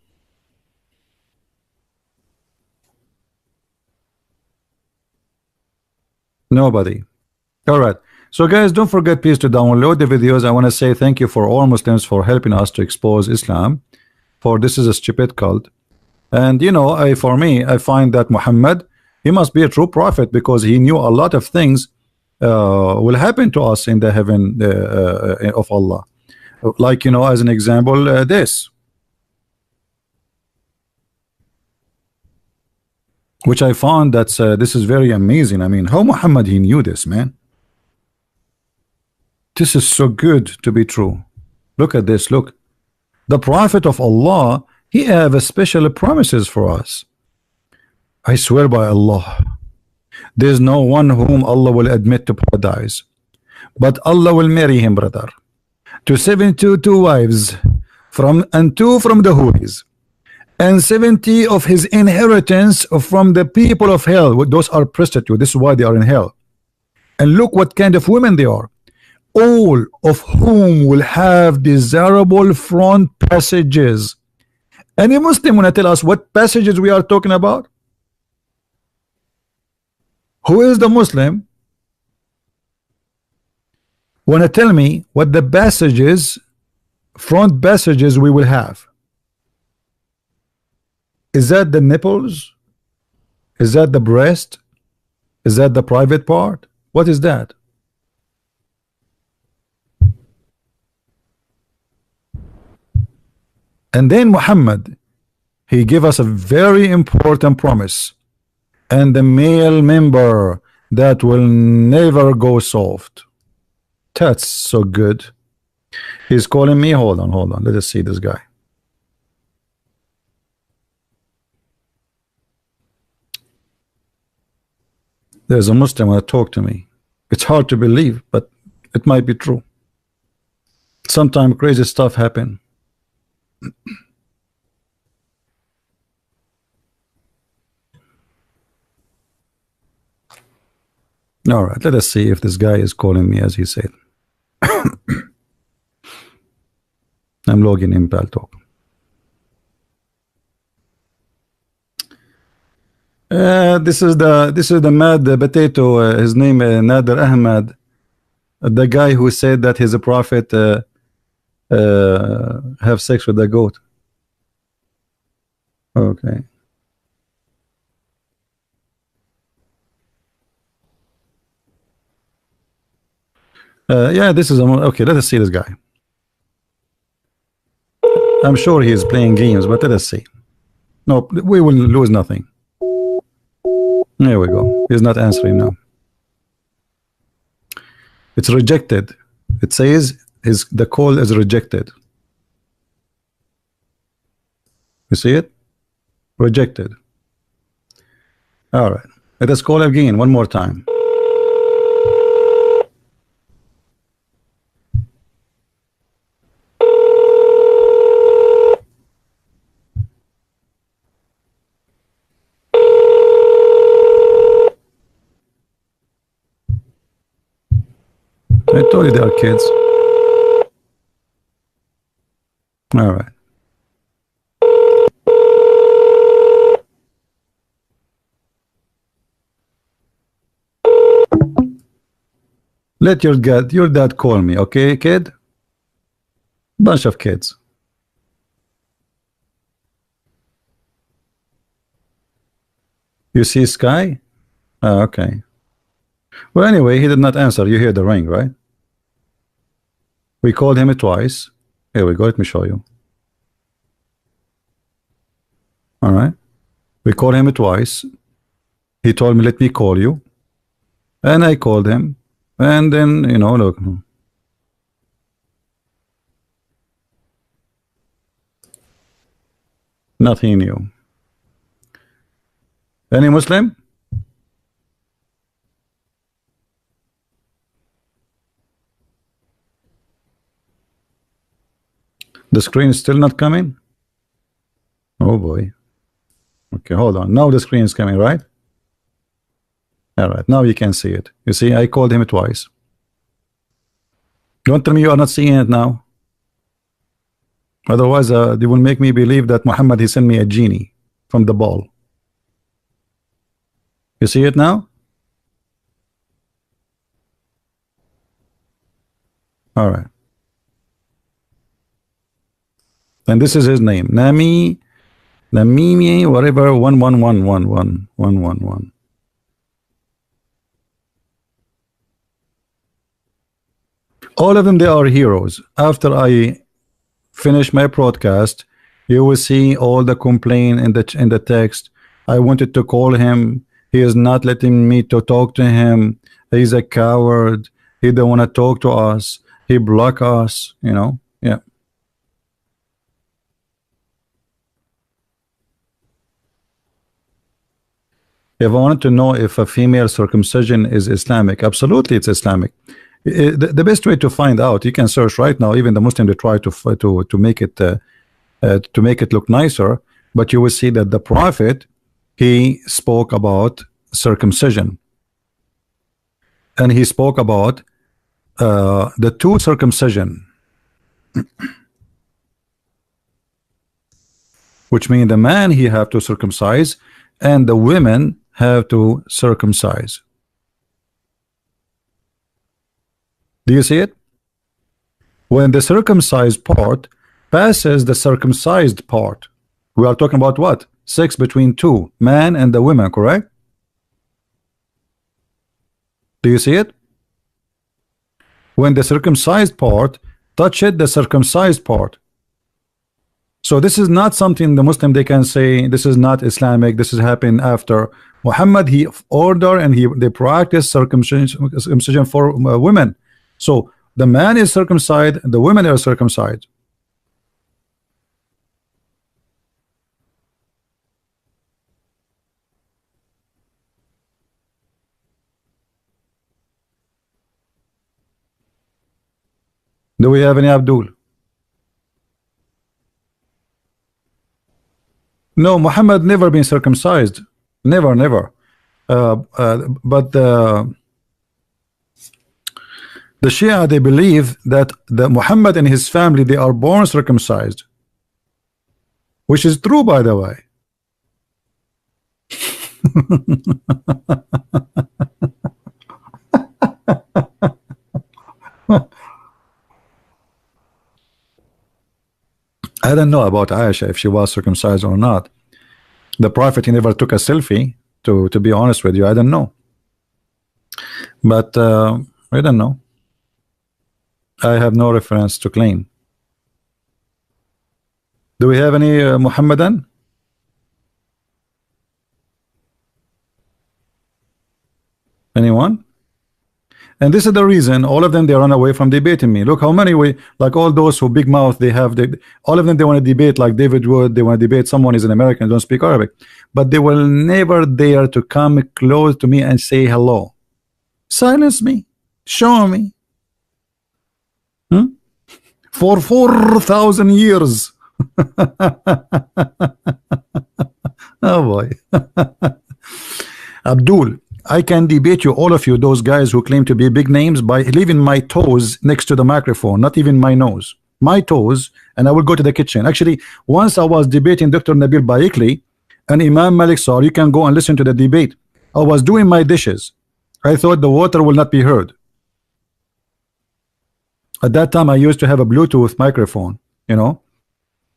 Nobody. All right. So guys, don't forget please to download the videos. I want to say thank you for all Muslims for helping us to expose Islam, for this is a stupid cult. And you know, for me, I find that Muhammad, he must be a true prophet because he knew a lot of things will happen to us in the heaven of Allah. Like, you know, as an example, this, which I found that this is very amazing. I mean, how Muhammad he knew this, man. This is so good to be true. Look at this. Look, the prophet of Allah, he have a special promises for us. I swear by Allah, there's no one whom Allah will admit to paradise, but Allah will marry him, brother, to 72 wives and 2 from the houris, and 70 of his inheritance from the people of hell. Those are prostitutes. This is why they are in hell. And look what kind of women they are, all of whom will have desirable front passages. Any Muslim want to tell us what passages we are talking about? Who is the Muslim want to tell me what the passages, front passages we will have? Is that the nipples? Is that the breast? Is that the private part? What is that? And then Muhammad, he gave us a very important promise, and the male member that will never go soft. That's so good. He's calling me. Hold on, let us see this guy. There's a Muslim want to talk to me. It's hard to believe, but it might be true. Sometimes crazy stuff happen. All right, let us see if this guy is calling me as he said. I'm logging in Paltalk. This is the mad potato. His name Nader Ahmad, the guy who said that he's a prophet. Have sex with the goat. Okay. Yeah, this is okay. Let us see this guy. I'm sure he is playing games, but let us see. No, we will lose nothing. There we go. He's not answering now. It's rejected. It says the call is rejected. You see it? Rejected. All right. Let us call again one more time. I told you they are kids. All right. Let your dad call me, okay, kid? Bunch of kids. You see Sky? Oh, okay. Well, anyway, he did not answer. You hear the ring, right? We called him twice. Here we go. Let me show you. All right. We called him twice. He told me, let me call you. And I called him. And then, you know, look. Nothing new. Any Muslim? The screen is still not coming? Oh boy. Okay, hold on. Now the screen is coming, right? All right, now you can see it. You see, I called him twice. Don't tell me you are not seeing it now. Otherwise, they will make me believe that Muhammad, he sent me a genie from the ball. You see it now? All right. And this is his name. Namimi, whatever, 111111111. All of them, they are heroes. After I finish my broadcast, you will see all the complaint in the text. I wanted to call him. He is not letting me to talk to him. He's a coward. He don't want to talk to us. He block us, you know. Yeah. If I wanted to know if a female circumcision is Islamic, absolutely it's Islamic. The best way to find out, you can search right now. Even the Muslim, they try to make it look nicer, but you will see that the Prophet, he spoke about circumcision, and he spoke about the two circumcision, which means the man he have to circumcise and the women have to circumcise. Do you see it? When the circumcised part passes the circumcised part, we are talking about what? Sex between two, man and the women, correct? Do you see it? When the circumcised part touched the circumcised part. So this is not something the Muslim they can say this is not Islamic. This has happened after Muhammad. He ordered and they practice circumcision for women. So the man is circumcised, the women are circumcised. Do we have any Abdul? No, Muhammad never been circumcised. Never, never. But the Shia, they believe that the Muhammad and his family, they are born circumcised, which is true, by the way. I don't know about Aisha if she was circumcised or not. The Prophet, he never took a selfie. To be honest with you, I don't know. But I don't know. I have no reference to claim. Do we have any Muhammadan? Anyone? And this is the reason all of them, they run away from debating me. Look how many we, like all those who big mouth, they have, all of them, they want to debate like David Wood. They want to debate someone is an American, don't speak Arabic, but they will never dare to come close to me and say hello. Silence me, show me. For 4,000 years. Oh boy. Abdul, I can debate you, all of you, those guys who claim to be big names, by leaving my toes next to the microphone, not even my nose, my toes, and I will go to the kitchen. Actually, once I was debating Dr. Nabil Baikli and Imam Malik Sar, you can go and listen to the debate. I was doing my dishes. I thought the water will not be heard. At that time, I used to have a Bluetooth microphone, you know,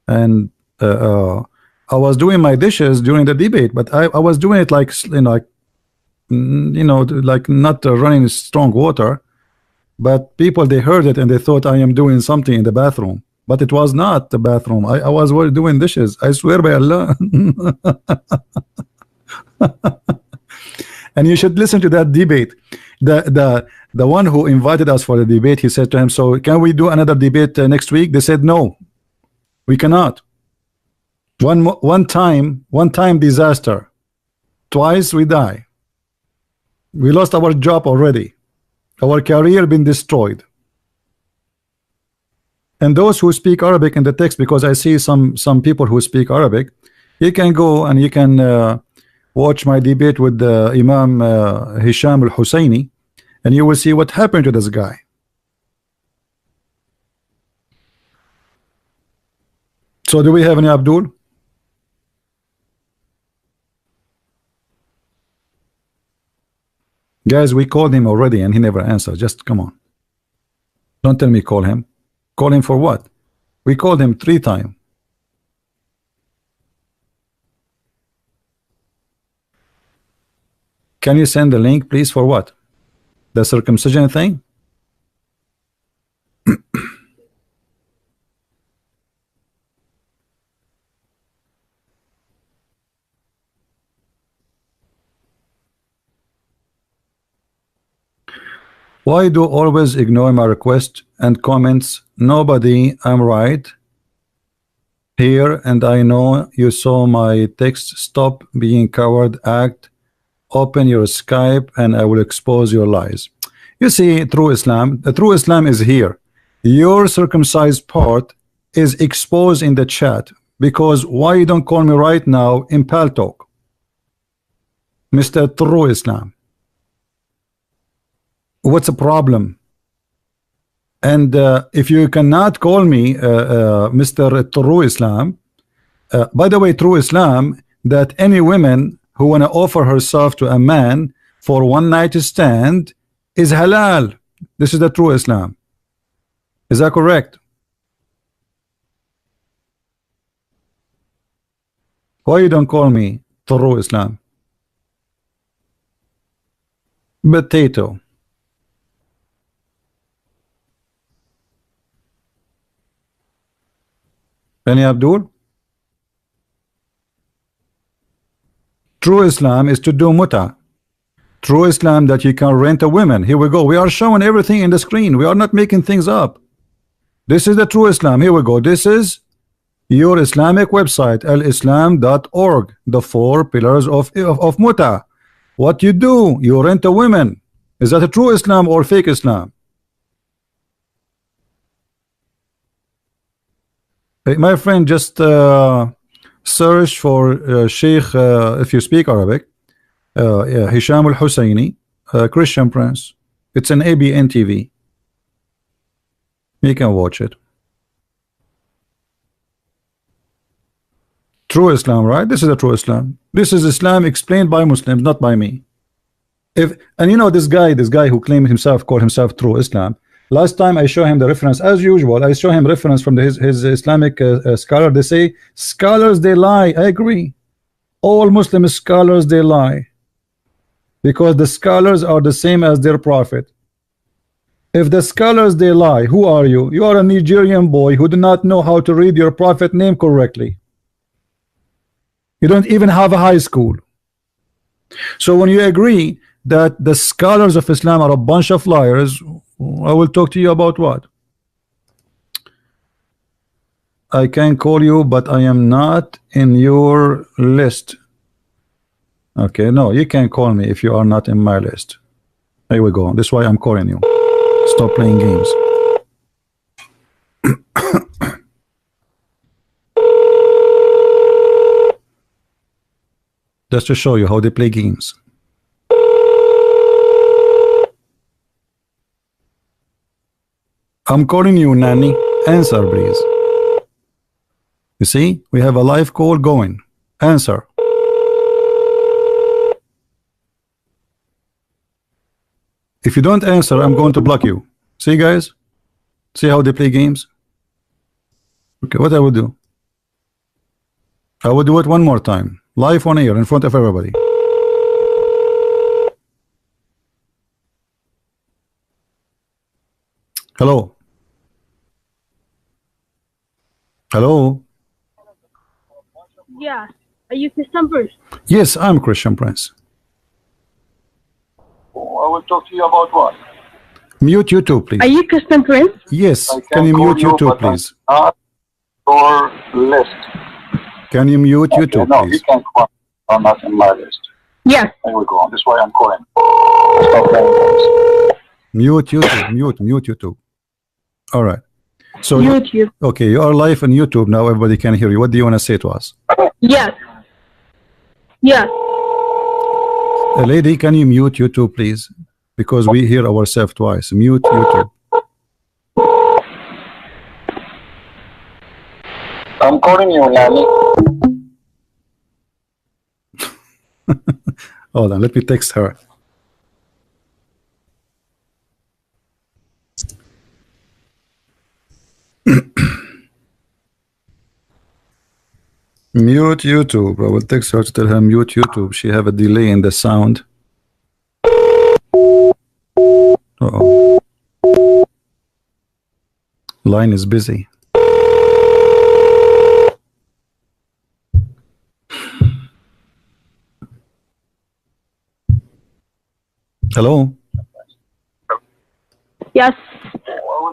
and I was doing my dishes during the debate, but I was doing it like, like not running strong water, but people, they heard it and they thought I am doing something in the bathroom, but it was not the bathroom. I was doing dishes. I swear by Allah. And you should listen to that debate. The one who invited us for the debate, he said to him, so can we do another debate next week? They said no, we cannot. One time disaster, twice we die. We lost our job already. Our career been destroyed. And those who speak Arabic in the text, because I see some people who speak Arabic, you can go and you can watch my debate with Imam Hisham al-Husseini, and you will see what happened to this guy. So do we have any Abdul? Guys, we called him already and he never answered. Just come on. Don't tell me call him. Call him for what? We called him 3 times. Can you send the link, please? For what? The circumcision thing? Why do always ignore my request and comments? Nobody, I'm right here, and I know you saw my text. Stop being coward. Act. Open your Skype and I will expose your lies. You see, true Islam, the true Islam is here. Your circumcised part is exposed in the chat, because why you don't call me right now in Pal Talk, Mr. True Islam? What's the problem? And if you cannot call me Mr. True Islam, by the way, True Islam, that any women who want to offer herself to a man for one night stand is halal. This is the true Islam. Is that correct? Why you don't call me true Islam? Potato. Any Abdul? True Islam is to do muta. True Islam that you can rent a woman. Here we go. We are showing everything in the screen. We are not making things up. This is the true Islam. Here we go. This is your Islamic website, alislam.org. The 4 pillars of muta. What you do, you rent a woman. Is that a true Islam or fake Islam? Hey, my friend, just search for Sheikh, if you speak Arabic, yeah, Hisham al-Husseini, Christian Prince. It's an ABN TV. You can watch it. True Islam, right? This is a true Islam. This is Islam explained by Muslims, not by me. And you know this guy who claimed himself, called himself True Islam. Last time I show him the reference, as usual, I show him reference from his Islamic scholar. They say scholars they lie. I agree. All Muslim scholars they lie, because the scholars are the same as their prophet. If the scholars they lie, who are you? You are a Nigerian boy who do not know how to read your prophet name correctly. You don't even have a high school. So when you agree that the scholars of Islam are a bunch of liars, I will talk to you about what? I can call you, but I am not in your list. Okay, no, you can call me if you are not in my list. Here we go. This is why I'm calling you. Stop playing games. Just to show you how they play games. I'm calling you, Nanny. Answer, please. You see, we have a live call going. Answer. If you don't answer, I'm going to block you. See, guys? See how they play games? Okay, what I will do? I will do it one more time. Live on air in front of everybody. Hello. Hello. Yeah. Are you Christian Prince? Yes, I'm Christian Prince. I will talk to you about what? Mute YouTube, please. Are you Christian Prince? Yes. I Can you call mute YouTube, but I'm please? not your list. Can you mute Okay, YouTube, no, you please? can't call. I'm not in my list. Yes. Here we go. This is why I'm calling. Stop playing games. Mute YouTube. Mute YouTube. All right. So YouTube. okay, you are live on YouTube now. Everybody can hear you. What do you want to say to us? Yes. Yes. Lady, can you mute YouTube, please? Because we hear ourselves twice. Mute YouTube. I'm calling you, Nanny. Hold on, let me text her. Mute YouTube. I will text her to tell her mute YouTube. She have a delay in the sound. Uh-oh. Line is busy. Hello? Yes.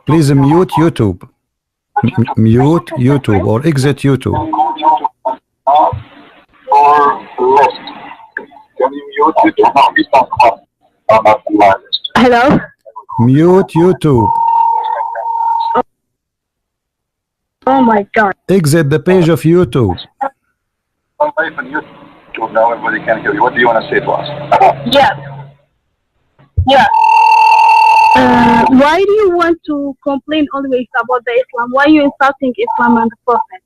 Please mute YouTube. Mute YouTube or exit YouTube. Or list. Can you mute it? No, you can't call. I'm not in my list. Hello? Mute YouTube. Oh my God. Exit the page of YouTube. I'm live on YouTube now. Everybody can hear you. What do you want to say to us? Yes. Yeah. Why do you want to complain always about the Islam? Why are you insulting Islam and the Prophet?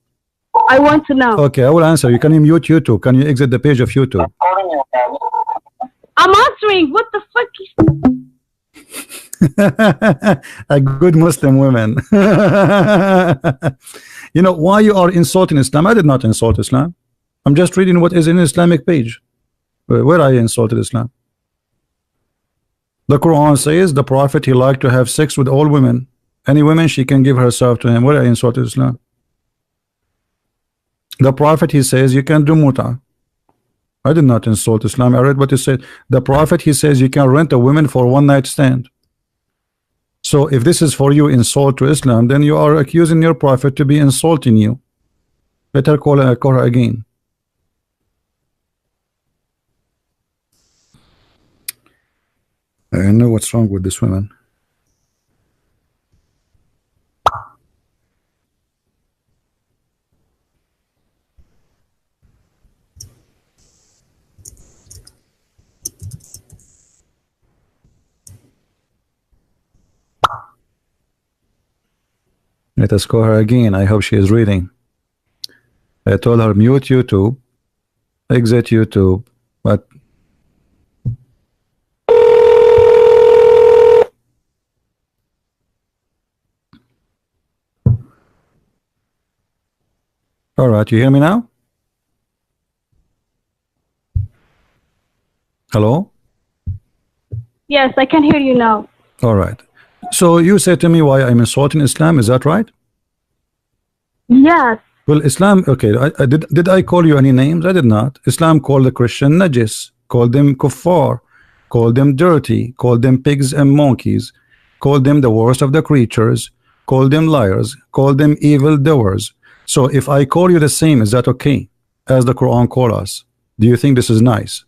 I want to know. Okay, I will answer you. Can you mute YouTube? Can you exit the page of YouTube? I'm answering. What the fuck is... A good Muslim woman. You know why you are insulting Islam? I did not insult Islam. I'm just reading what is in Islamic page. Where I insulted Islam. The Quran says the Prophet, he liked to have sex with all women. Any woman, she can give herself to him. Where I insulted Islam. The Prophet, he says you can do muta. I did not insult Islam. I read what he said. The Prophet, he says you can rent a woman for one night stand. So if this is for you insult to Islam, then you are accusing your Prophet to be insulting you. Better call her again. I know what's wrong with this woman. Let us call her again. I hope she is reading. I told her mute YouTube, exit YouTube, but all right, you hear me now? Hello? Yes, I can hear you now. All right. So you said to me why I'm insulting Islam, is that right? Yes. Well, Islam, okay, did I call you any names? I did not. Islam called the Christian najis, called them kuffar, called them dirty, called them pigs and monkeys, called them the worst of the creatures, called them liars, called them evil doers. So if I call you the same, is that okay? As the Quran call us. Do you think this is nice?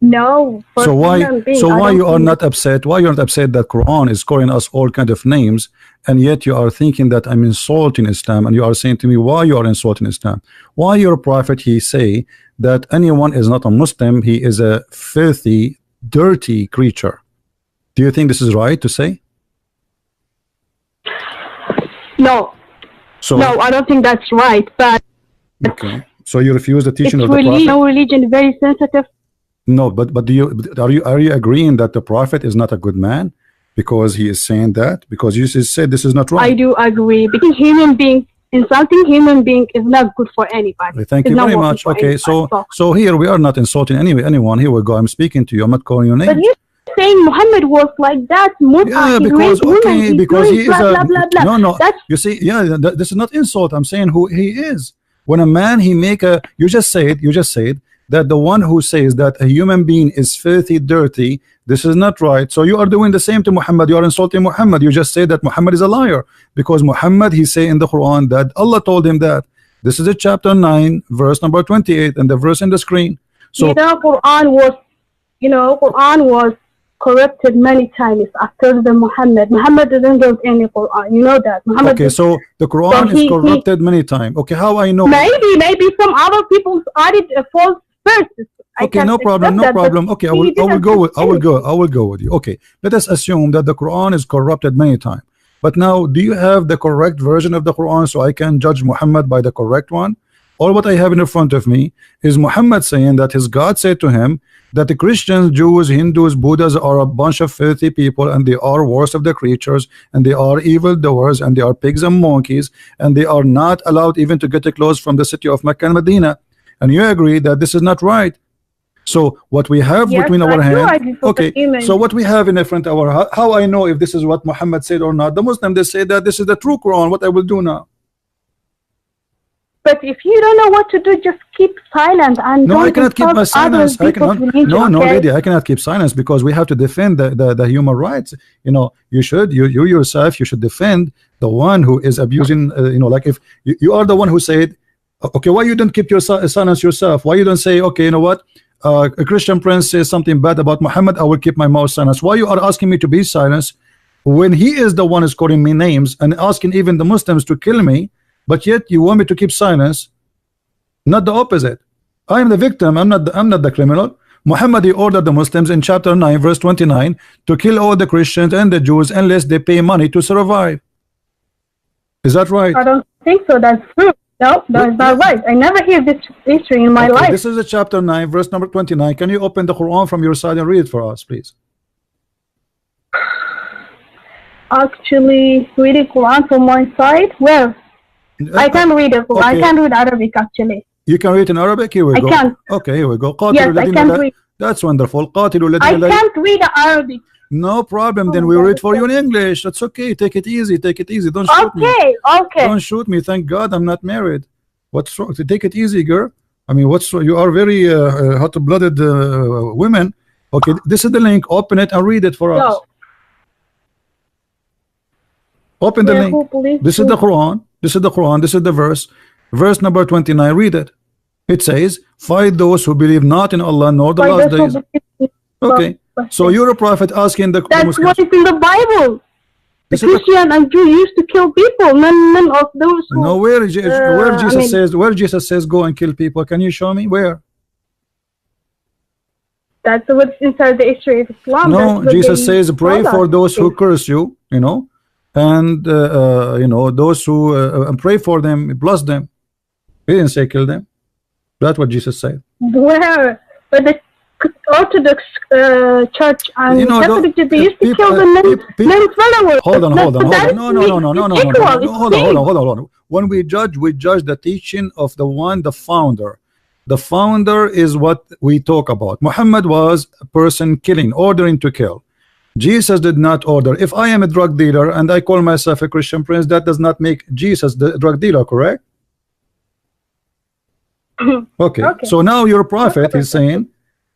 No. So why you are not that. upset? Why you're not upset that Quran is calling us all kind of names, and yet you are thinking that I'm insulting Islam, and you are saying to me why you are insulting Islam? Why your prophet he say that anyone is not a Muslim, he is a filthy, dirty creature? Do you think this is right to say? No. So No, I don't think that's right. But okay. So you refuse the it's teaching of the really prophet? no religion very sensitive. No, but do you are you agreeing that the prophet is not a good man because he is saying that? Because you just said this is not right. I do agree because insulting human being is not good for anybody. Thank It's you not very working much. for Okay, anybody. so here we are not insulting anyone. Here we go. I'm speaking to you. I'm not calling your But name. you saying Muhammad was like that? Yeah, because okay, because he is blah, a blah, blah. no. That's You see, yeah, this is not insult. I'm saying who he is. When a man he make a, you just said that the one who says that a human being is filthy, dirty, this is not right. So you are doing the same to Muhammad. You are insulting Muhammad. You just say that Muhammad is a liar because Muhammad he say in the Quran that Allah told him that. This is a chapter 9, verse number 28, and the verse in the screen. So Quran was corrupted many times after the Muhammad. Muhammad didn't give any Quran. You know that. Muhammad okay, so the Quran is corrupted many times. Okay, how I know? Maybe some other people added a false verses. Okay, no problem. Okay, I will go with you. Okay, let us assume that the Quran is corrupted many times. But now, do you have the correct version of the Quran so I can judge Muhammad by the correct one? All what I have in front of me is Muhammad saying that his God said to him that the Christians, Jews, Hindus, Buddhas are a bunch of filthy people, and they are worst of the creatures, and they are evil doers, and they are pigs and monkeys, and they are not allowed even to get clothes from the city of Mecca and Medina. And you agree that this is not right. So what we have between our hands, okay, so what we have in the front of our, how I know if this is what Muhammad said or not? The Muslim, they say that this is the true Quran. What I will do now? But if you don't know what to do, just keep silent and no, don't I cannot keep my silence. I cannot. No, okay? lady, I cannot keep silence because we have to defend the human rights. You should, you yourself, you should defend the one who is abusing. Like if you are the one who said, okay, why you don't keep your silence yourself? Why you don't say, okay, you know what? A Christian prince says something bad about Muhammad, I will keep my mouth silent. Why you are asking me to be silent when he is the one who's calling me names and asking even the Muslims to kill me? But yet you want me to keep silence, not the opposite. I am the victim. I'm not the criminal. Muhammad he ordered the Muslims in chapter 9 verse 29 to kill all the Christians and the Jews unless they pay money to survive. Is that right? I don't think so. That's true. No, that's not right. I never hear this history in my life. This is a chapter 9 verse number 29. Can you open the Quran from your side and read it for us, please? Actually, reading Quran from my side? Where? I can read it. Okay. I can read Arabic actually. You can read in Arabic? Here we go. I can. Okay, here we go. Yes, I can read. That's wonderful. I can't read Arabic. No problem. Then we read for you in English. That's okay. Take it easy. Take it easy. Don't shoot me. Okay. Don't shoot me. Thank God I'm not married. What's wrong? Take it easy, girl. I mean, what's wrong? You are very hot-blooded women. Okay, this is the link. Open it and read it for us. Open the link. This is the Quran. This is the Quran. This is the verse. Verse number 29. Read it. It says, fight those who believe not in Allah nor the last days. Okay. So you're a prophet asking the That's what is in the Bible. The Christian and Jew used to kill people. None of those who, no, where Jesus says go and kill people. Can you show me where? That's what's inside the history of Islam. No, Jesus says pray for those who curse you, and you know, those who pray for them, bless them. He didn't say kill them. That's what Jesus said. Where? But the Orthodox Church and You know, Catholic Church, they used to people- kill the men people- followers. Hold on. That is No. equal. It's Hold on. When we judge the teaching of the founder. The founder is what we talk about. Muhammad was a person killing, ordering to kill. Jesus did not order. If I am a drug dealer and I call myself a Christian prince, that does not make Jesus the drug dealer, correct? Okay. So now your prophet is saying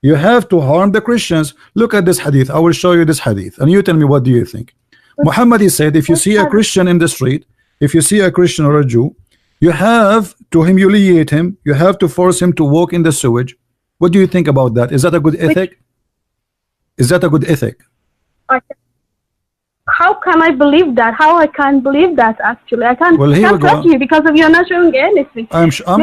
you have to harm the Christians. Look at this hadith. I will show you this hadith, and you tell me, what do you think? Muhammad, he said, if you see a Christian in the street, if you see a Christian or a Jew, you have to humiliate him. You have to force him to walk in the sewage. What do you think about that? Is that a good ethic? Is that a good ethic? How can I believe that? How I can believe that? Actually, I can't. Well, here we go. Trust you because of you're not showing anything. I'm showing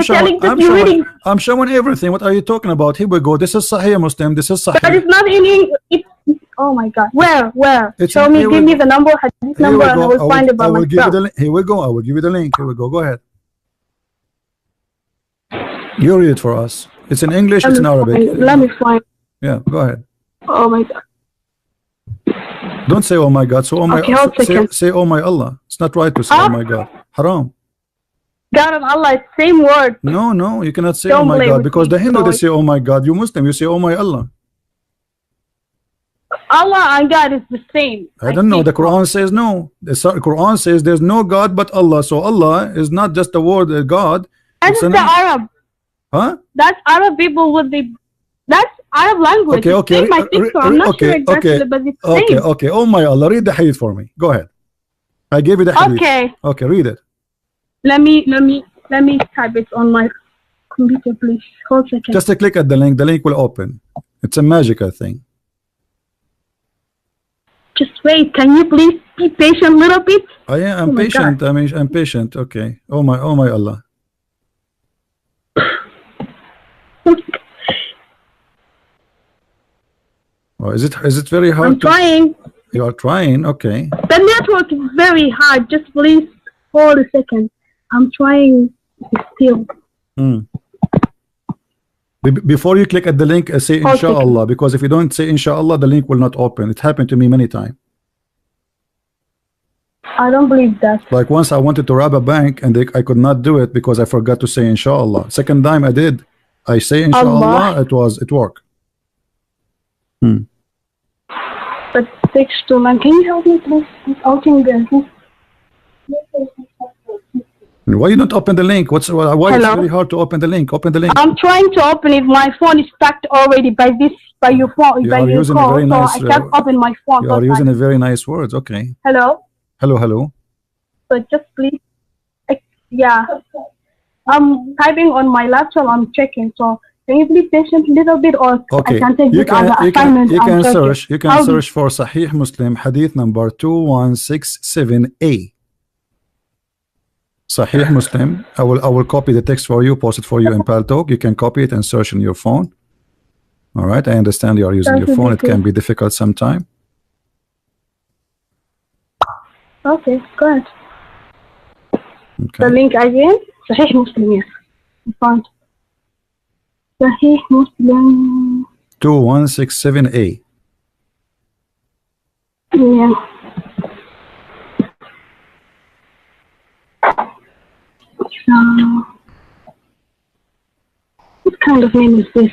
everything. What are you talking about? Here we go. This is Sahih Muslim. This is Sahih. But it's not oh my God. Where? Show me. Give me the number. Hadith Here number, we and I go. will find it by myself. Here we go. I will give you the link. Here we go. Go ahead. You read it for us. It's in English. It's in Arabic. Let me find. Yeah. Go ahead. Oh my God. Don't say oh my God. So say oh my Allah. It's not right to say oh my God. Haram. God and Allah, it's same word. No, you cannot say Don't oh my blame God, me, because the Hindu they sorry. say oh my God. You Muslim, you say oh my Allah. Allah and God is the same. I don't know. The Quran says no. The Quran says there's no God but Allah. So Allah is not just the word God. That's the Arab. Huh? That's Arab people with the. That's Arab language. Okay. It's same, I think so. I'm not sure exactly, but it's same. Okay. Oh my Allah, read the hadith for me. Go ahead. I gave you the hadith. Okay, read it. Let me type it on my computer, please. Hold a second. Just click at the link. The link will open. It's a magical thing. Just wait. Can you please be patient a little bit? I'm patient. God. I'm patient. Okay. Oh my Allah. Oh, is it very hard? I'm trying. You are trying. Okay. The network is very hard. Just please hold a second. I'm trying still. Before you click at the link, say inshallah, because if you don't say inshallah, the link will not open. It happened to me many times. I don't believe that. Like once I wanted to rob a bank and I could not do it because I forgot to say inshallah. Second time I did. I say inshallah, it worked. But text to man, can you help me please? It's opening the Why you don't open the link? Why it's very hard to open the link? Open the link. I'm trying to open it. My phone is stuck already by your phone. You are using a very nice. So I can't open my phone. You are using a very nice words. Okay. Hello. Hello. So just please. Yeah. I'm typing on my laptop. I'm checking. So can you be patient a little bit, or okay. I can take you can search. You can search for Sahih Muslim Hadith number 2167A. Sahih Muslim. I will copy the text for you, post it for you in Paltalk. You can copy it and search on your phone. All right. I understand you are using your phone. It can be difficult sometime. Okay. Go ahead. Okay. The link again. Sahih Muslim. Yes. Found. Sahih Muslim 2167A. Yeah. What kind of name is this?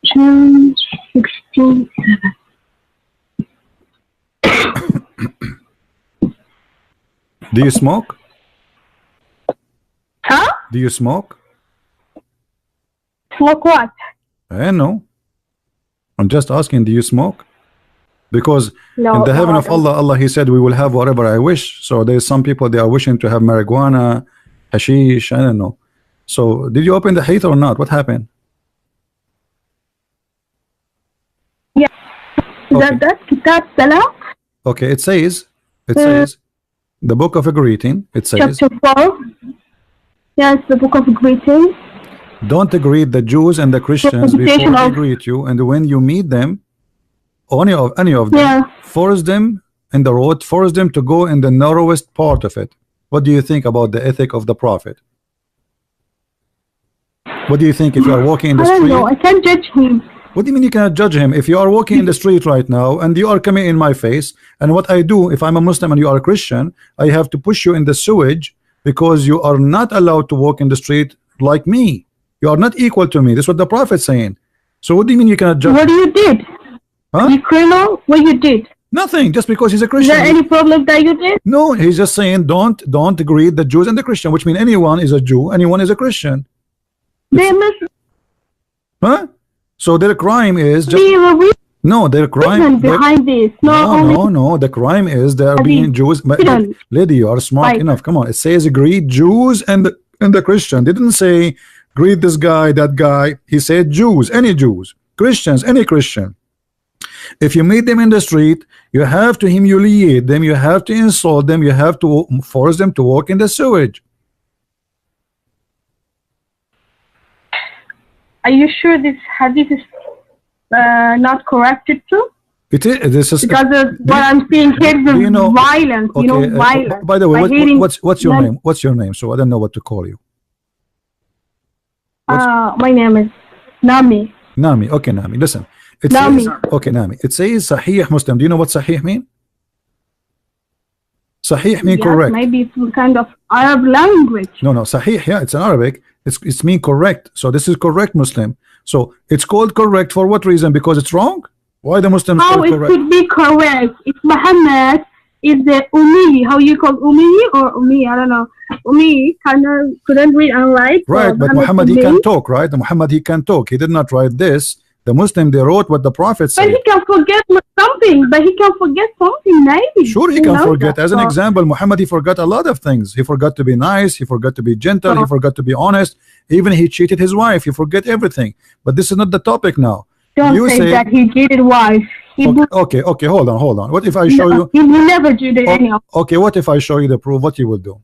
June 16/7. Do you smoke? Huh? Do you smoke? Smoke what? I know. I'm just asking, do you smoke? Because no, in the heaven of Allah, He said we will have whatever I wish. So there's some people, they are wishing to have marijuana, hashish, I don't know. So did you open the hadith or not? What happened? Yeah. Okay. That Kitab Salah? Okay, it says the book of a greeting. It says chapter 4. Yes, the book of greeting. Don't greet the Jews and the Christians before they greet you, and when you meet them, any of them, force them in the road, force them to go in the narrowest part of it. What do you think about the ethic of the Prophet? What do you think if you are walking in the street? I don't know, I can't judge him. What do you mean you cannot judge him? If you are walking in the street right now and you are coming in my face, and what I do if I'm a Muslim and you are a Christian, I have to push you in the sewage because you are not allowed to walk in the street like me. You are not equal to me. This is what the Prophet saying. So what do you mean you cannot judge? What you did? Huh? You criminal? What you did? Nothing. Just because he's a Is Christian. there any problem that you did? No, he's just saying don't greet the Jews and the Christian, which means anyone is a Jew, anyone is a Christian. They must Huh? So their crime is just, be a reason no, their crime behind this. No, the crime is they are being Jews. Lady, you are smart enough. Come on. It says greet Jews and the Christian. They didn't say greet this guy, that guy. He said Jews, any Jews, Christians, any Christian. If you meet them in the street, you have to humiliate them, you have to insult them, you have to force them to walk in the sewage. Are you sure this hadith is not corrected too? It is. This is because of what I'm seeing here is you know, violence. Okay, you know, violence. by the way, what's your name? What's your name? So I don't know what to call you. My name is Nami. Nami. Okay, Nami. Listen. It Nami. says, okay, Nami. It says Sahih Muslim. Do you know what Sahih mean? Sahih mean correct. Maybe some kind of Arab language. No, Sahih. Yeah, it's in Arabic. It's mean correct. So this is correct Muslim. So it's called correct for what reason? Because it's wrong? Why the Muslims How call it correct? could be correct? It's Muhammad is the Ummi. How you call Ummi or Ummi? I don't know. Ummi couldn't read and write. Right, but Muhammad he can talk, right? Muhammad he can talk. He did not write this. The Muslim they wrote what the Prophet said. But he can forget something. Maybe. Sure, he can forget. As an example, Muhammad he forgot a lot of things. He forgot to be nice. He forgot to be gentle. He forgot to be honest. Even he cheated his wife. He forget everything. But this is not the topic now. Don't say that he cheated wife. Okay, hold on. What if I show you? He will never do that anyhow. Okay, what if I show you the proof? What you will do?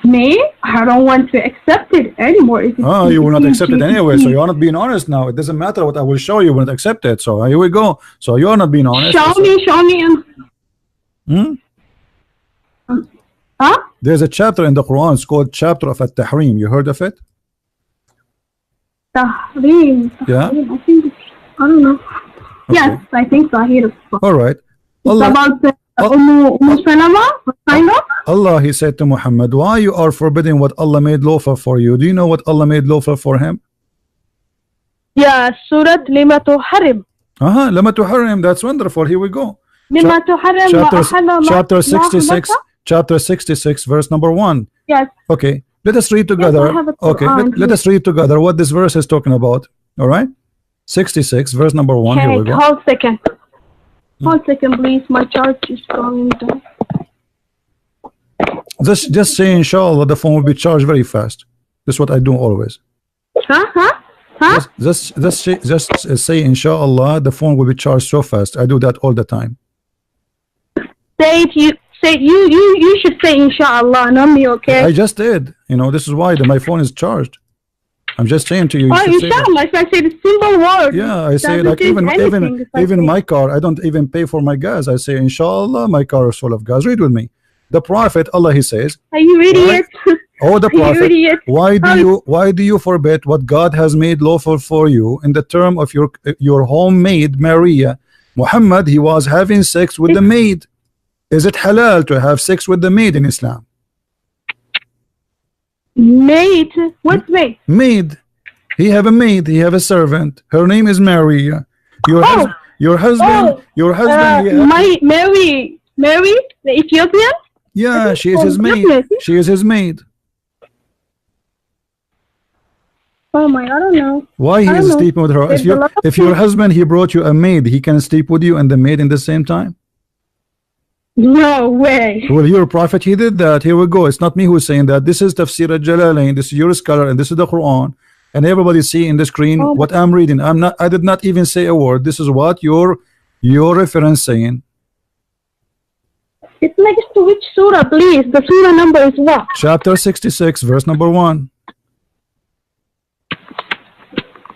Me? I don't want to accept it anymore. You will not accept it anyway, so you're not being honest now. It doesn't matter what I will show you, you will not accept it. So here we go. So you're not being honest. Show me. Huh? There's a chapter in the Quran, it's called chapter of At-Tahrim. You heard of it? Tahrim. Yeah. I don't know. Okay. Yes, I think so. I hear it. All right. Allah, about the Salama, kind of. Allah, he said to Muhammad, why you are forbidding what Allah made lawful for you? Do you know what Allah made lawful for him? Yeah, Surat Lima Tuharrim. Lima Tuharrim. That's wonderful. Here we go. Lima Tuharrim. Chapter 66, verse number 1. Yes. Okay. Let us read together. Yes, okay. Let us read together what this verse is talking about. All right. 66, verse number 1. Okay, here we go. Hold second. Hold second, please. My charge is going down. Just say inshallah the phone will be charged very fast. This is what I do always. Just say inshallah the phone will be charged so fast. I do that all the time. You should say inshallah, not me, okay? I just did. You know, this is why my phone is charged. I'm just saying to you. Inshallah, if I say the simple word. Yeah, I say like even my car, I don't even pay for my gas. I say inshallah, my car is full of gas. Read with me. The Prophet, Allah, he says. Are you idiot? Oh, the Prophet. Why do you forbid what God has made lawful for you in the term of your homemaid Maria? Muhammad, he was having sex with the maid. Is it halal to have sex with the maid in Islam? Maid? What maid? Maid. He have a maid. He have a servant. Her name is Maria. Your husband. Mary, the Ethiopian. Yeah, she is his maid. She is his maid. Oh my, I don't know. Why he is sleeping with her? If your husband he brought you a maid, he can sleep with you and the maid in the same time? No way. Well, your prophet he did that. Here we go. It's not me who's saying that. This is Tafsir al-Jalalain. This is your scholar, and this is the Quran. And everybody see in the screen what I'm reading. I did not even say a word. This is what your reference saying. It's next to which surah, please? The surah number is what? Chapter 66, verse number 1.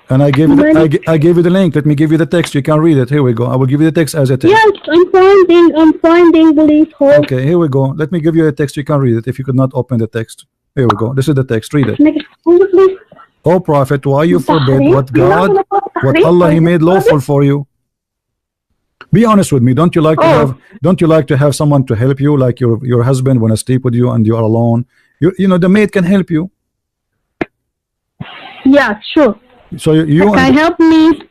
And I gave you When- I gave you the link. Let me give you the text. You can read it. Here we go. I will give you the text as a text. Yes, I'm finding, please hold. Okay, here we go. Let me give you a text. You can read it if you could not open the text. Here we go. This is the text. Read it. Next, please. Oh Prophet, why you forbid Tahrim. what God, what Allah He made lawful for you? Be honest with me. Don't you like to have someone to help you, like your husband when I sleep with you and you are alone? You know the maid can help you. Yeah, sure. So you Can help me.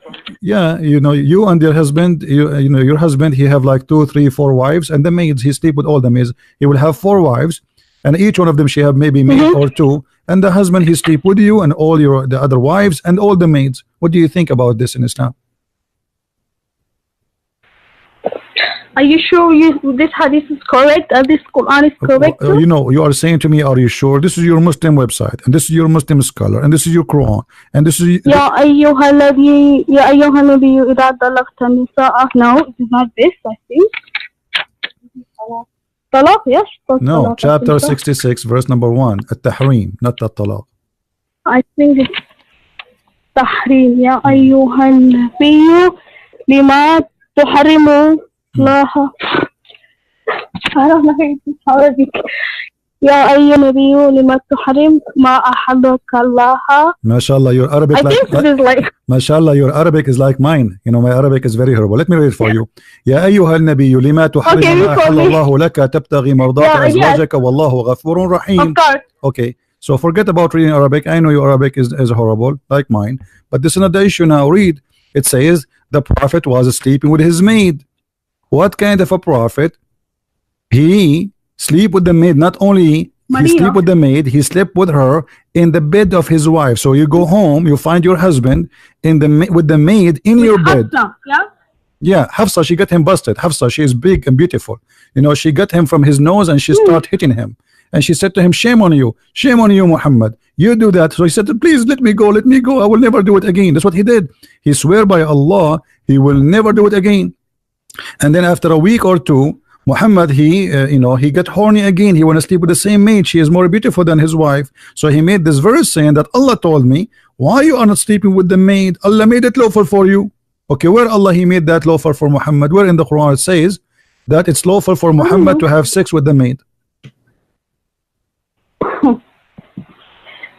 yeah, you know, you and your husband, you know, your husband, he have like 2, 3, 4 wives, and the maids, he sleep with all the maids. He will have 4 wives, and each one of them she have maybe maid or 2, and the husband he sleep with you and all the other wives and all the maids. What do you think about this in Islam? Are you sure this hadith is correct? This Quran is correct? You know, you are saying to me, are you sure? This is your Muslim website, and this is your Muslim scholar, and this is your Quran, and this is يا أيها النبي إذا طلقت النساء. No, it is not this, I think. طلاق, yes. no, طلاق chapter النساء. 66 verse number 1, التحريم, not الطلاق. I think it's تحريم. يا أيها النبي لما تحرم الله. I don't know if it's Arabic. يا أيها النبي لما تحرم ما أحلك الله. MashaAllah, your Arabic I think it is like MashaAllah, your Arabic is like mine. You know, my Arabic is very horrible. Let me read it for you. يا أيها النبي لما تحرم ما أحل الله لك تبتغي مرضات أزواجك والله غفور رحيم. Of course. Okay, so forget about reading Arabic. I know your Arabic is horrible, like mine. But this is not the issue now. Read. It says the Prophet was sleeping with his maid. What kind of a prophet? He sleep with the maid. Not only he sleep with the maid, he slept with her in the bed of his wife. So you go home, you find your husband in with the maid in your bed. Yeah, Hafsa, she got him busted. Hafsa, she is big and beautiful. You know, she got him from his nose and she started hitting him. And she said to him, shame on you, Muhammad. You do that. So he said, please let me go, let me go. I will never do it again. That's what he did. He swear by Allah, he will never do it again. And then after a week or 2, Muhammad, he got horny again. He want to sleep with the same maid. She is more beautiful than his wife. So he made this verse saying that Allah told me, why you are not sleeping with the maid? Allah made it lawful for you. Okay, where Allah he made that lawful for Muhammad? Where in the Quran it says that it's lawful for Muhammad to have sex with the maid?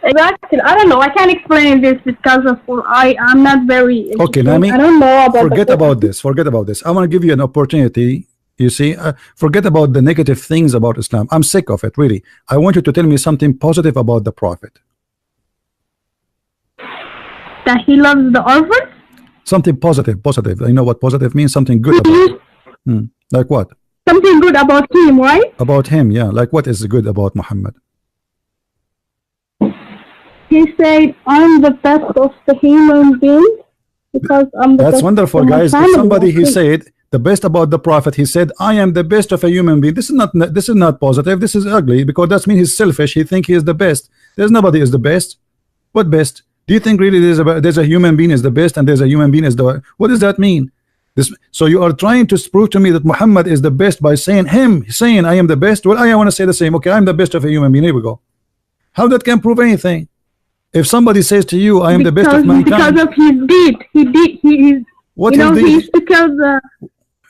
Exactly. I don't know. I can't explain this because of I'm not very. Okay, Nami. I don't know about. Forget about this. Forget about this. I want to give you an opportunity. You see, forget about the negative things about Islam. I'm sick of it, really. I want you to tell me something positive about the Prophet. That he loves the orphans. Something positive. Positive. You know what positive means? Something good about him. Like what? Something good about him, right? About him, yeah. Like what is good about Muhammad? He said, I'm the best of the human beings because I'm the That's best wonderful, of my guys. family, Somebody I he think. said the best about the Prophet. He said, I am the best of a human being. This is not positive. This is ugly because that means he's selfish. He think he is the best. There's nobody is the best. What best? Do you think really there's a human being is the best and there's a human being is the what does that mean? So you are trying to prove to me that Muhammad is the best by saying I am the best. Well, I want to say the same. Okay, I'm the best of a human being. Here we go. How that can prove anything? If somebody says to you, I am the best of mankind. Because of his deed. He is. What you know, is he used to kill the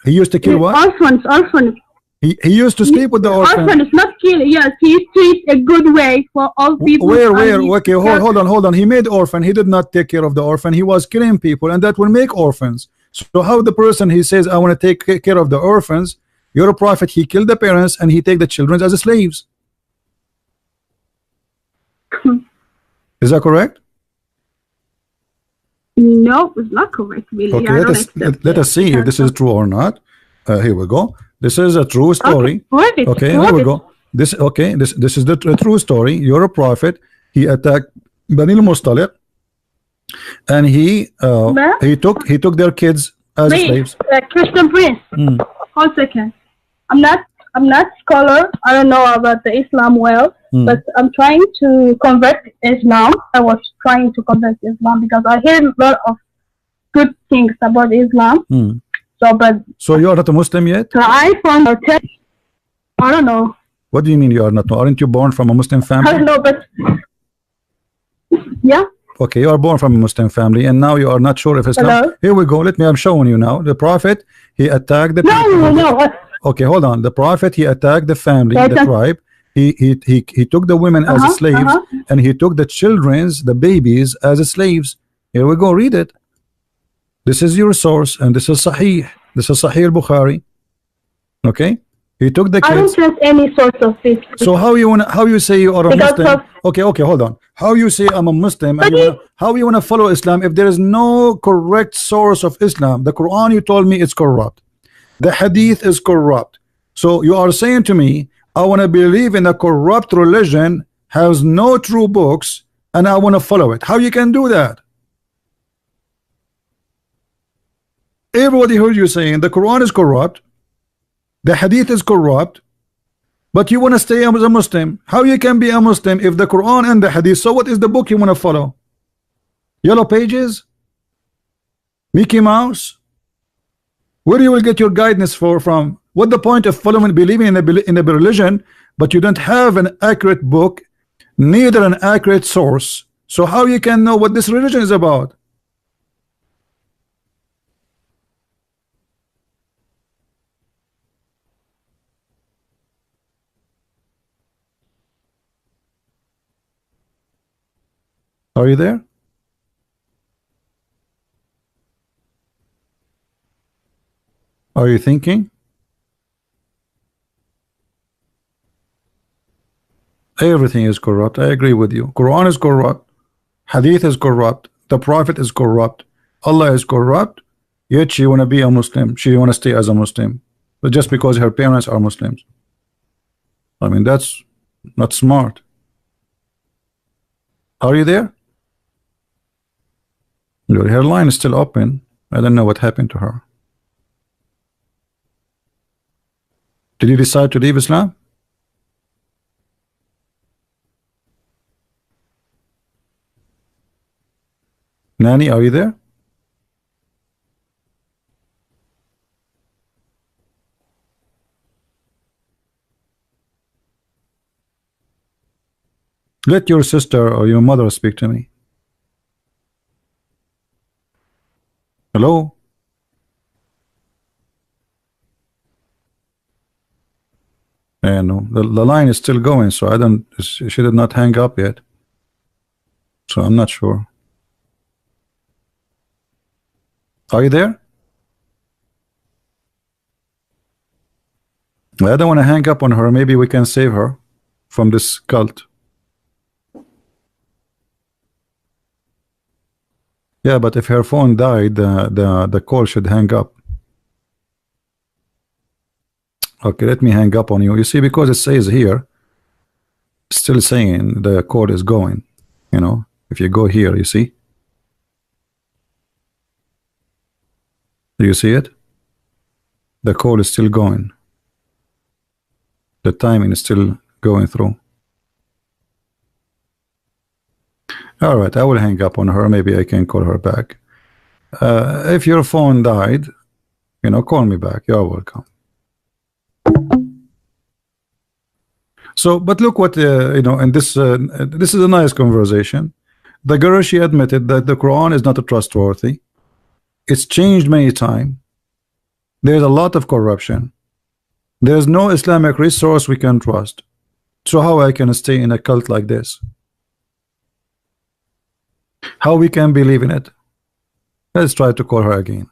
He used to kill what? orphans. He used to sleep with the orphans. Orphans, not kill. Yes, he treats a good way for all people. Where? Okay, hold on. He made orphan. He did not take care of the orphan. He was killing people, and that will make orphans. So how the person he says, I want to take care of the orphans, you're a prophet, he killed the parents and he take the children as slaves. Is that correct? No, it's not correct, really. Okay, let us see if this is true or not. Here we go. This is a true story. Okay, here we go. This is the true story. You're a prophet. He attacked Bani al-Mustaliq, and he took their kids as slaves. Christian Prince. 1 second. I'm not scholar. I don't know about the Islam well, but I'm trying to convert Islam. I was trying to convert Islam because I hear a lot of good things about Islam. So you are not a Muslim yet? So I found out. I don't know. What do you mean you are not? Aren't you born from a Muslim family? I don't know, but yeah. Okay, you are born from a Muslim family, and now you are not sure if Islam. Hello? Here we go. I'm showing you now. The Prophet, he attacked the people. No. Okay, hold on. The Prophet, he attacked the family, the tribe. He took the women as slaves, and he took the children's, the babies, as slaves. Here we go. Read it. This is your source, and this is Sahih. This is Sahih al-Bukhari. Okay. He took the kids. I don't trust any source of it. So how you say you are a Muslim? Okay, hold on. How you say I'm a Muslim and how you wanna follow Islam if there is no correct source of Islam? The Quran, you told me, it's corrupt. The Hadith is corrupt. So you are saying to me, I wanna believe in a corrupt religion, has no true books, and I wanna follow it. How you can do that? Everybody heard you saying the Quran is corrupt, the Hadith is corrupt, but you want to stay as a Muslim. How you can be a Muslim if the Quran and the Hadith? So what is the book you want to follow? Yellow Pages? Mickey Mouse? Where you will get your guidance from? What the point of following, believing in a religion, but you don't have an accurate book, neither an accurate source? So how you can know what this religion is about? Are you there? Are you thinking? Everything is corrupt. I agree with you. Quran is corrupt. Hadith is corrupt. The Prophet is corrupt. Allah is corrupt. Yet she want to be a Muslim. She want to stay as a Muslim. But just because her parents are Muslims. I mean, that's not smart. Are you there? Her line is still open. I don't know what happened to her. Did you decide to leave Islam? Nani, are you there? Let your sister or your mother speak to me. Hello? Yeah, no, the line is still going, so I don't, she did not hang up yet. So I'm not sure. Are you there? I don't want to hang up on her. Maybe we can save her from this cult. Yeah, but if her phone died, the call should hang up. Okay, let me hang up on you. You see, because it says here, still saying the call is going. You know, if you go here, you see. Do you see it? The call is still going. The timing is still going through. All right, I will hang up on her. Maybe I can call her back. If your phone died, you know, call me back. You're welcome. So, but look what you know, and this is a nice conversation. The girl, she admitted that the Quran is not trustworthy. It's changed many times. There's a lot of corruption. There's no Islamic resource we can trust. So how I can stay in a cult like this? How we can believe in it? Let's try to call her again.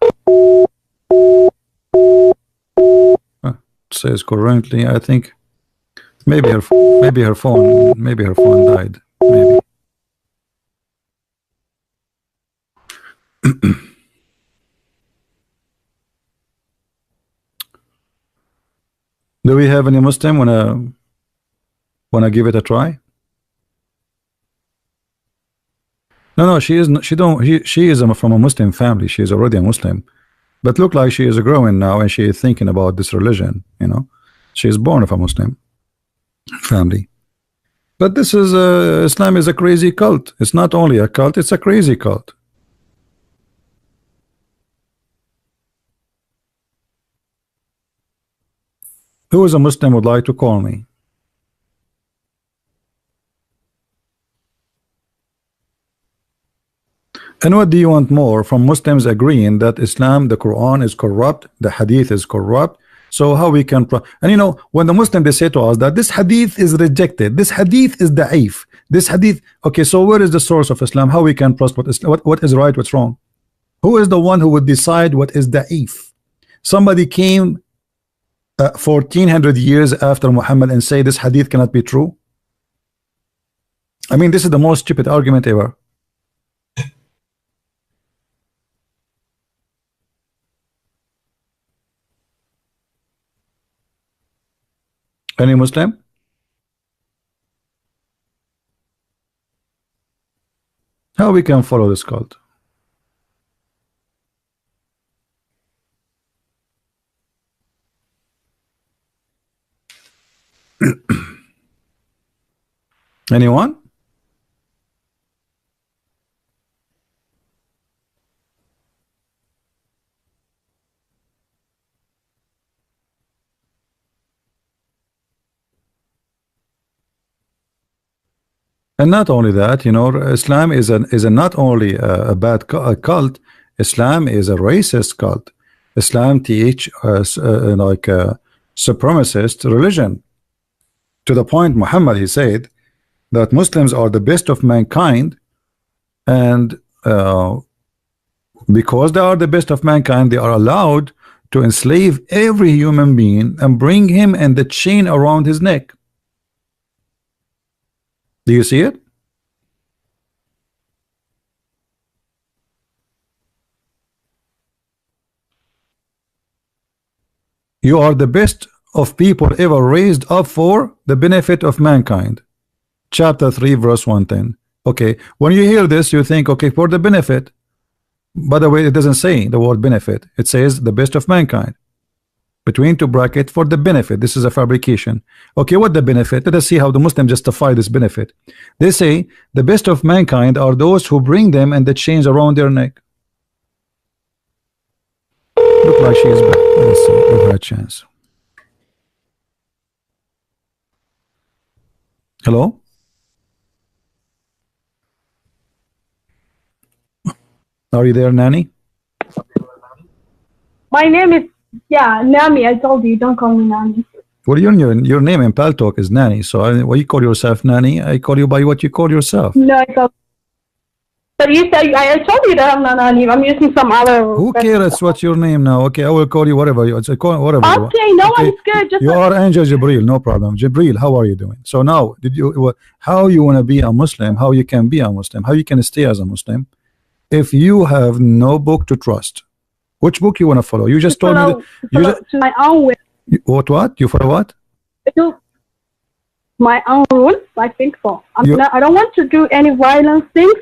It says currently, I think maybe her phone died. Maybe. Do we have any Muslim wanna give it a try? No, she isn't. She is from a Muslim family. She is already a Muslim, but look like she is growing now, and she is thinking about this religion. You know, she is born of a Muslim family. But this is Islam is a crazy cult. It's not only a cult; it's a crazy cult. Who is a Muslim would like to call me? And what do you want more from Muslims agreeing that Islam, the Quran is corrupt, the Hadith is corrupt? So how we can and you know, when the Muslim they say to us that this Hadith is rejected, this Hadith is da'if, this Hadith, okay, so where is the source of Islam? How we can trust what is right, what's wrong? Who is the one who would decide what is da'if? Somebody came 1400 years after Muhammad and say this Hadith cannot be true? I mean, this is the most stupid argument ever. Any Muslim? How we can follow this cult? Anyone? And not only that, you know, Islam is not only a bad cult. Islam is a racist cult. Islam teach like a supremacist religion. To the point, Muhammad, he said that Muslims are the best of mankind, and because they are the best of mankind, they are allowed to enslave every human being and bring him in the chain around his neck. Do you see it? You are the best of people ever raised up for the benefit of mankind. Chapter 3 verse 110. Okay, when you hear this you think, okay, for the benefit. By the way, it doesn't say the word benefit. It says the best of mankind. Between two brackets, for the benefit. This is a fabrication. Okay, what the benefit? Let us see how the Muslims justify this benefit. They say the best of mankind are those who bring them and the chains around their neck. Look like she is back. Let's see, give her a chance. Hello? Are you there, Nanny? My name is Nami. I told you, don't call me Nami. Well, your name in Paltalk is Nanny, so why you call yourself Nanny? I call you by what you call yourself. No, I told. But you said I told you that I'm not Nani. I'm using some other. Who cares what's your name now? Okay, I will call you whatever you whatever. Okay, no one's good. Just you are Angel Jibril, no problem. Jibril, how are you doing? So now, how you want to be a Muslim? How you can be a Muslim? How you can stay as a Muslim if you have no book to trust? Which book you want to follow? You just told me that my own way. What? You follow what? My own rules. I think so. I don't want to do any violent things.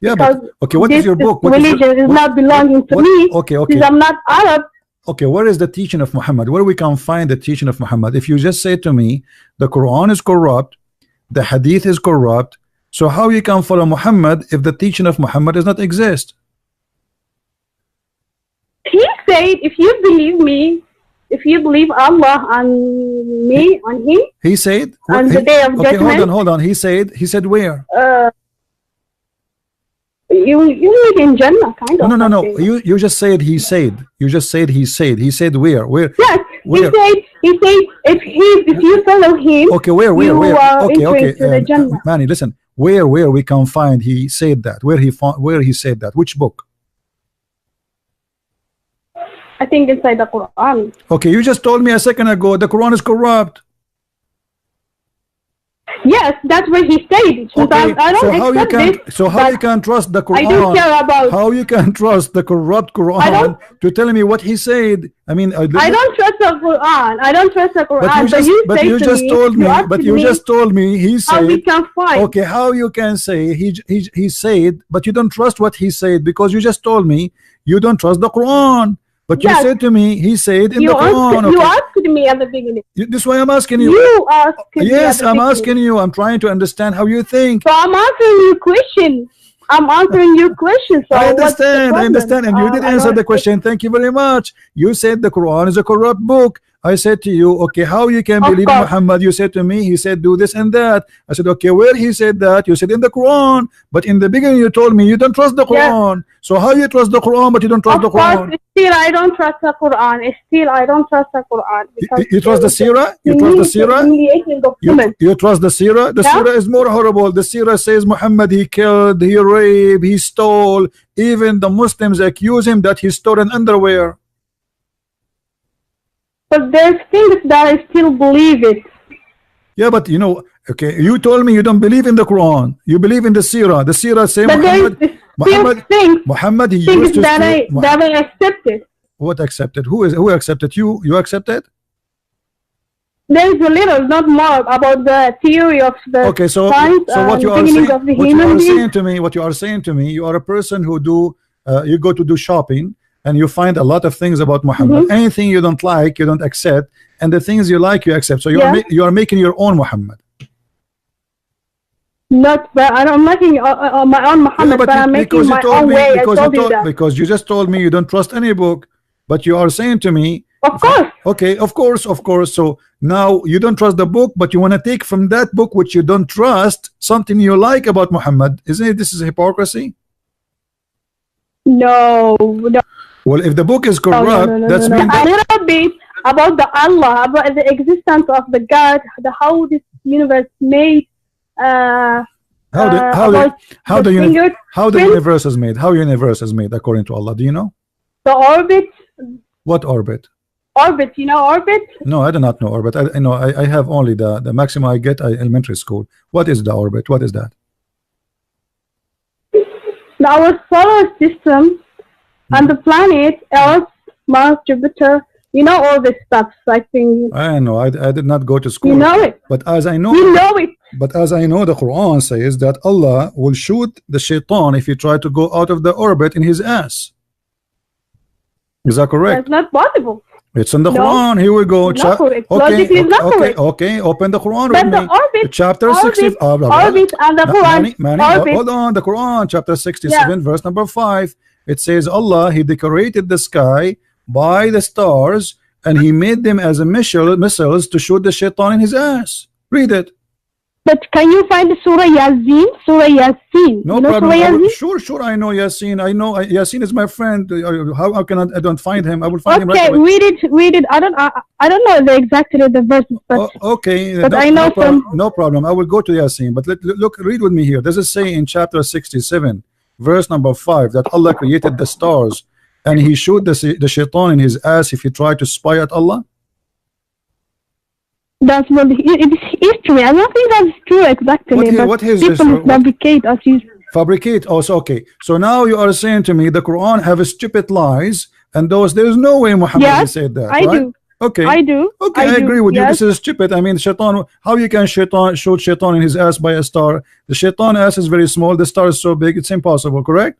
Yeah, but okay. What is your book? Religion is not belonging to me. Okay. Because I'm not Arab. Okay, where is the teaching of Muhammad? Where we can find the teaching of Muhammad? If you just say to me, the Quran is corrupt, the Hadith is corrupt, so how you can follow Muhammad if the teaching of Muhammad does not exist? He said, if you believe me, if you believe Allah and me and him, he said on the day of judgment. Hold on. He said where? You live in Jannah, kind of. No. You just said he said. You just said he said. He said where? Yes, where? He said if you follow him. Okay, where? Okay. To the Jannah. Manny, listen. Where we can find he said that? Where he said that? Which book? I think inside the Quran. Okay, you just told me a second ago the Quran is corrupt. Yes, that's what he said. Okay, I don't accept this. So how you can trust the Quran? I don't care about. How you can trust the corrupt Quran to tell me what he said? I mean, I don't trust the Quran. I don't trust the Quran. But you just told me. But you just told me he said. How we can find? Okay, how you can say he said, but you don't trust what he said because you just told me you don't trust the Quran. But you said to me, he said in the Quran. You asked me at the beginning. This is why I'm asking you. You asked me. Yes, I'm asking you. I'm trying to understand how you think. So I'm answering your question. So I understand, and you did answer the question. Thank you very much. You said the Quran is a corrupt book. I said to you, okay, how you can believe in Muhammad? You said to me, he said do this and that. I said, okay, where he said that? You said in the Quran. But in the beginning you told me you don't trust the Quran. So how you trust the Quran but you don't trust the Quran? Still I don't trust the Quran. Still I don't trust the Quran. You trust the Sirah? You trust the Sirah? You trust the Sirah? The Sirah is more horrible. The Sirah says Muhammad, he killed, he raped, he stole. Even the Muslims accuse him that he stole an underwear. But there's things that I still believe it. Yeah, but you know, okay, you told me you don't believe in the Quran. You believe in the Sirah. The Sirah say Muhammad, he used to that I accepted. What accepted? Who accepted? You accepted? There is a little, not more, about the theory of the science, what you are saying, to me, you are a person who you go to do shopping and you find a lot of things about Muhammad. Anything you don't like, you don't accept, and the things you like, you accept. So you are making your own Muhammad. Not, but I'm making my own Muhammad, but I'm making my own way. I told you that. Because you just told me you don't trust any book, but you are saying to me, of course. Okay, of course. So now you don't trust the book, but you want to take from that book which you don't trust something you like about Muhammad. Isn't it? This is hypocrisy. No. Well, if the book is corrupt, that's mean a little bit about the Allah, about the existence of the God, how this universe made. How the universe is made? How universe is made according to Allah? Do you know? The orbit. What orbit? Orbit, you know orbit? No, I do not know orbit. I know I have only the maximum I get elementary school. What is the orbit? What is that? Our solar system and the planet, Earth, Mars, Jupiter. You know all this stuff. I think. I know. I did not go to school. You know it. But as I know, you know it. But as I know, the Quran says that Allah will shoot the shaitan if he try to go out of the orbit in his ass. Is that correct? That's not possible. It's in the Quran. Here we go. Okay, open the Quran with me. Orbit, chapter 60. Orbit and the Quran. Hold on. The Quran, chapter 67, verse number 5. It says Allah, he decorated the sky by the stars and he made them as a missiles to shoot the shaitan in his ass. Read it. But can you find the Surah Yasin? Surah Yasin. No problem. Sure, I know Yasin. I know Yasin is my friend. How can I don't find him? I will find him right away. Read it. I don't know exactly the verses, but okay. But I know no problem. I will go to Yasin. But look, read with me here. Does it say in chapter 67, verse number 5, that Allah created the stars and he shoot the shaitan in his ass if he tried to spy at Allah? That's what it's history. I don't think that's true exactly. What is people fabricate as you fabricate? Oh, so okay. So now you are saying to me the Quran have a stupid lies, and there's no way Muhammad said that. I right? do. Okay. I do. Okay, I agree with you. This is stupid. I mean, shaitan. How you can shoot shaitan in his ass by a star? The shaitan ass is very small. The star is so big. It's impossible. Correct?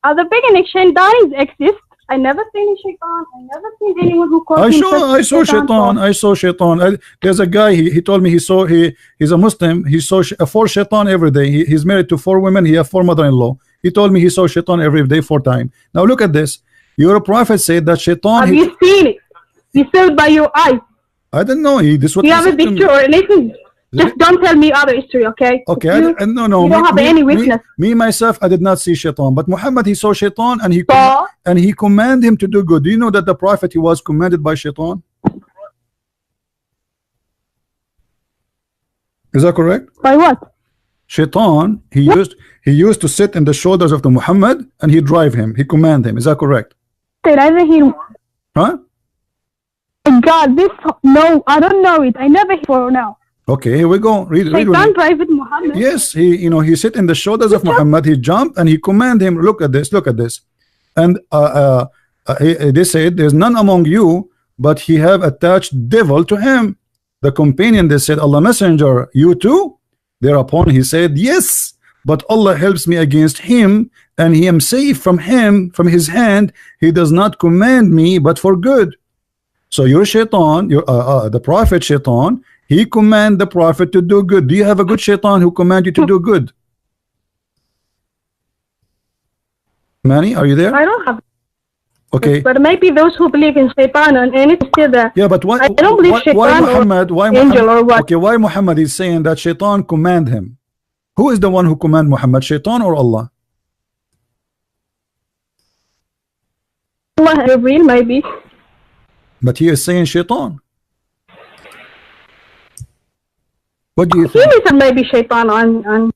At the beginning, shaitan exists. I never seen a shaitan. I never seen anyone who called I saw shaitan. There's a guy. He told me he's a Muslim. He saw 4 shaitan every day. He's married to 4 women. He have 4 mother-in-law. He told me he saw shaitan every day 4 times. Now look at this. Your prophet said that shaitan. Have you seen it? You saw it by your eyes. I don't know. This what you have a picture or anything. Just don't tell me other history, okay? Okay, no. You don't have any witness. Me myself, I did not see shaitan, but Muhammad, he saw shaitan and he commanded him to do good. Do you know that the prophet, he was commanded by shaitan? Is that correct? By what? Shaitan, he used to sit in the shoulders of the Muhammad and he drive him. He command him. Is that correct? I never hear. Huh? God, no, I don't know it. I never hear for now. Okay, here we go. Read Private Muhammad. Yes, he sit in the shoulders of Muhammad. He jump and he command him. Look at this. And they said, "There's none among you, but he have attached devil to him." The companion, they said, "Allah Messenger, you too?" Thereupon he said, "Yes, but Allah helps me against him, and he am safe from from his hand. He does not command me, but for good." So your shaitan, the prophet shaitan, he command the prophet to do good. Do you have a good shaitan who command you to do good? Manny, are you there? I don't have. Okay. But maybe those who believe in Shaitan and it's still there. Yeah, but why? I don't believe Shaitan why Muhammad? Why angel Muhammad? or what? Okay, why Muhammad is saying that Shaitan command him? Who is the one who command Muhammad? Shaitan or Allah? Allah Jibreel maybe. But he is saying Shaitan. What do you He think? said maybe Shaitan and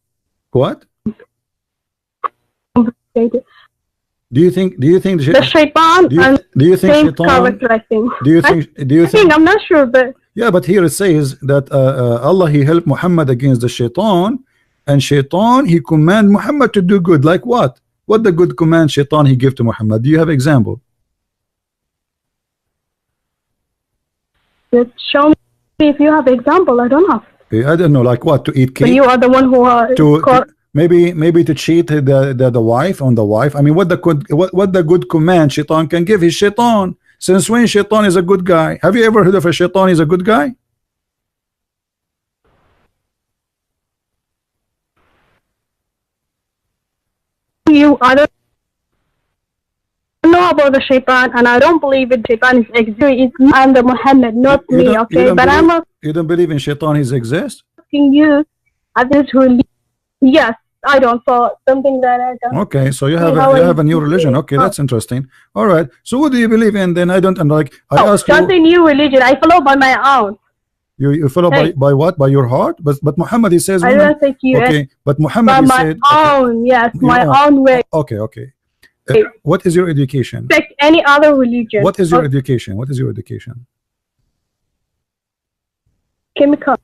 What? complicated. Do you think? Do you think? The Shaitan and Do you think same Shaitan? character, I think. Do you think? Do you I think think? I'm not sure, but Yeah, but here it says that Allah he helped Muhammad against the Shaitan, and Shaitan he command Muhammad to do good. Like what? What the good command Shaitan he give to Muhammad? Do you have example? just show me if you have example. I don't have. I don't know, like what? To eat But cake? you are the one who are Maybe to cheat the wife on the wife. I mean, what the good command Shaitan can give is Shaitan. Since when Shaitan is a good guy? Have you ever heard of a Shaitan is a good guy? you. I don't know about the Shaitan, and I don't believe it. Shaitan is existing. It's under Muhammad, not You me. don't- you Okay, don't but believe- I'm asking You don't believe in Shaitan is exist? you, others who. Yes, I don't. So something that I don't. Okay, so you have how you I have a new religion. believe. Okay, that's interesting. All right. So what do you believe in then? I don't and like I Oh, ask that's you. a new religion. I follow by my own. You follow Hey. by what? By your heart? But Muhammad he says I women. don't think you. Okay, but Muhammad By he my said. own, yes, Your my own. own way. Okay, okay. What is your education? Respect any other religion. What is your Or education? What is your education? chemical?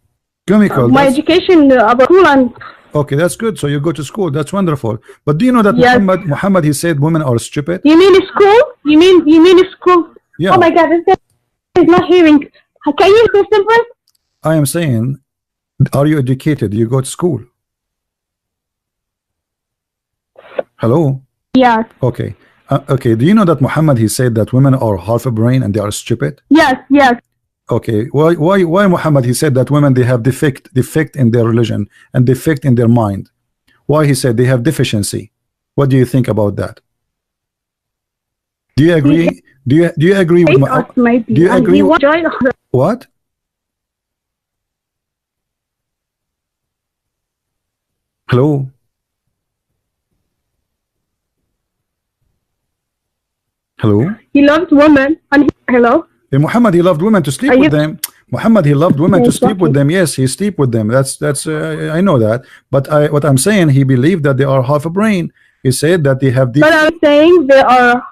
Chemical. My that's- education about school and Okay, that's good. So you go to school. That's wonderful. But do you know that Yes. Muhammad he said women are stupid? you mean school? You mean school? Yeah. Oh my God, this guy is not hearing. Can you listen first? I am saying, are you educated? You go to school. Hello. Yes, Okay. Okay. Do you know that Muhammad he said that women are half a brain and they are stupid? yes, yes. Okay. Why Muhammad he said that women they have defect in their religion and defect in their mind? Why he said they have deficiency? What do you think about that? Do you agree? Do you agree with Hate Muhammad? us maybe. do you And agree he with- won't join us. What? Hello. Hello. He loves women. And hello. Muhammad he loved women to sleep Are with you- them. Muhammad he loved women to sleep with Exactly. them. Yes, he sleep with them. That's I know that. But what I'm saying, he believed that they are half a brain. He said that they have But I'm saying they are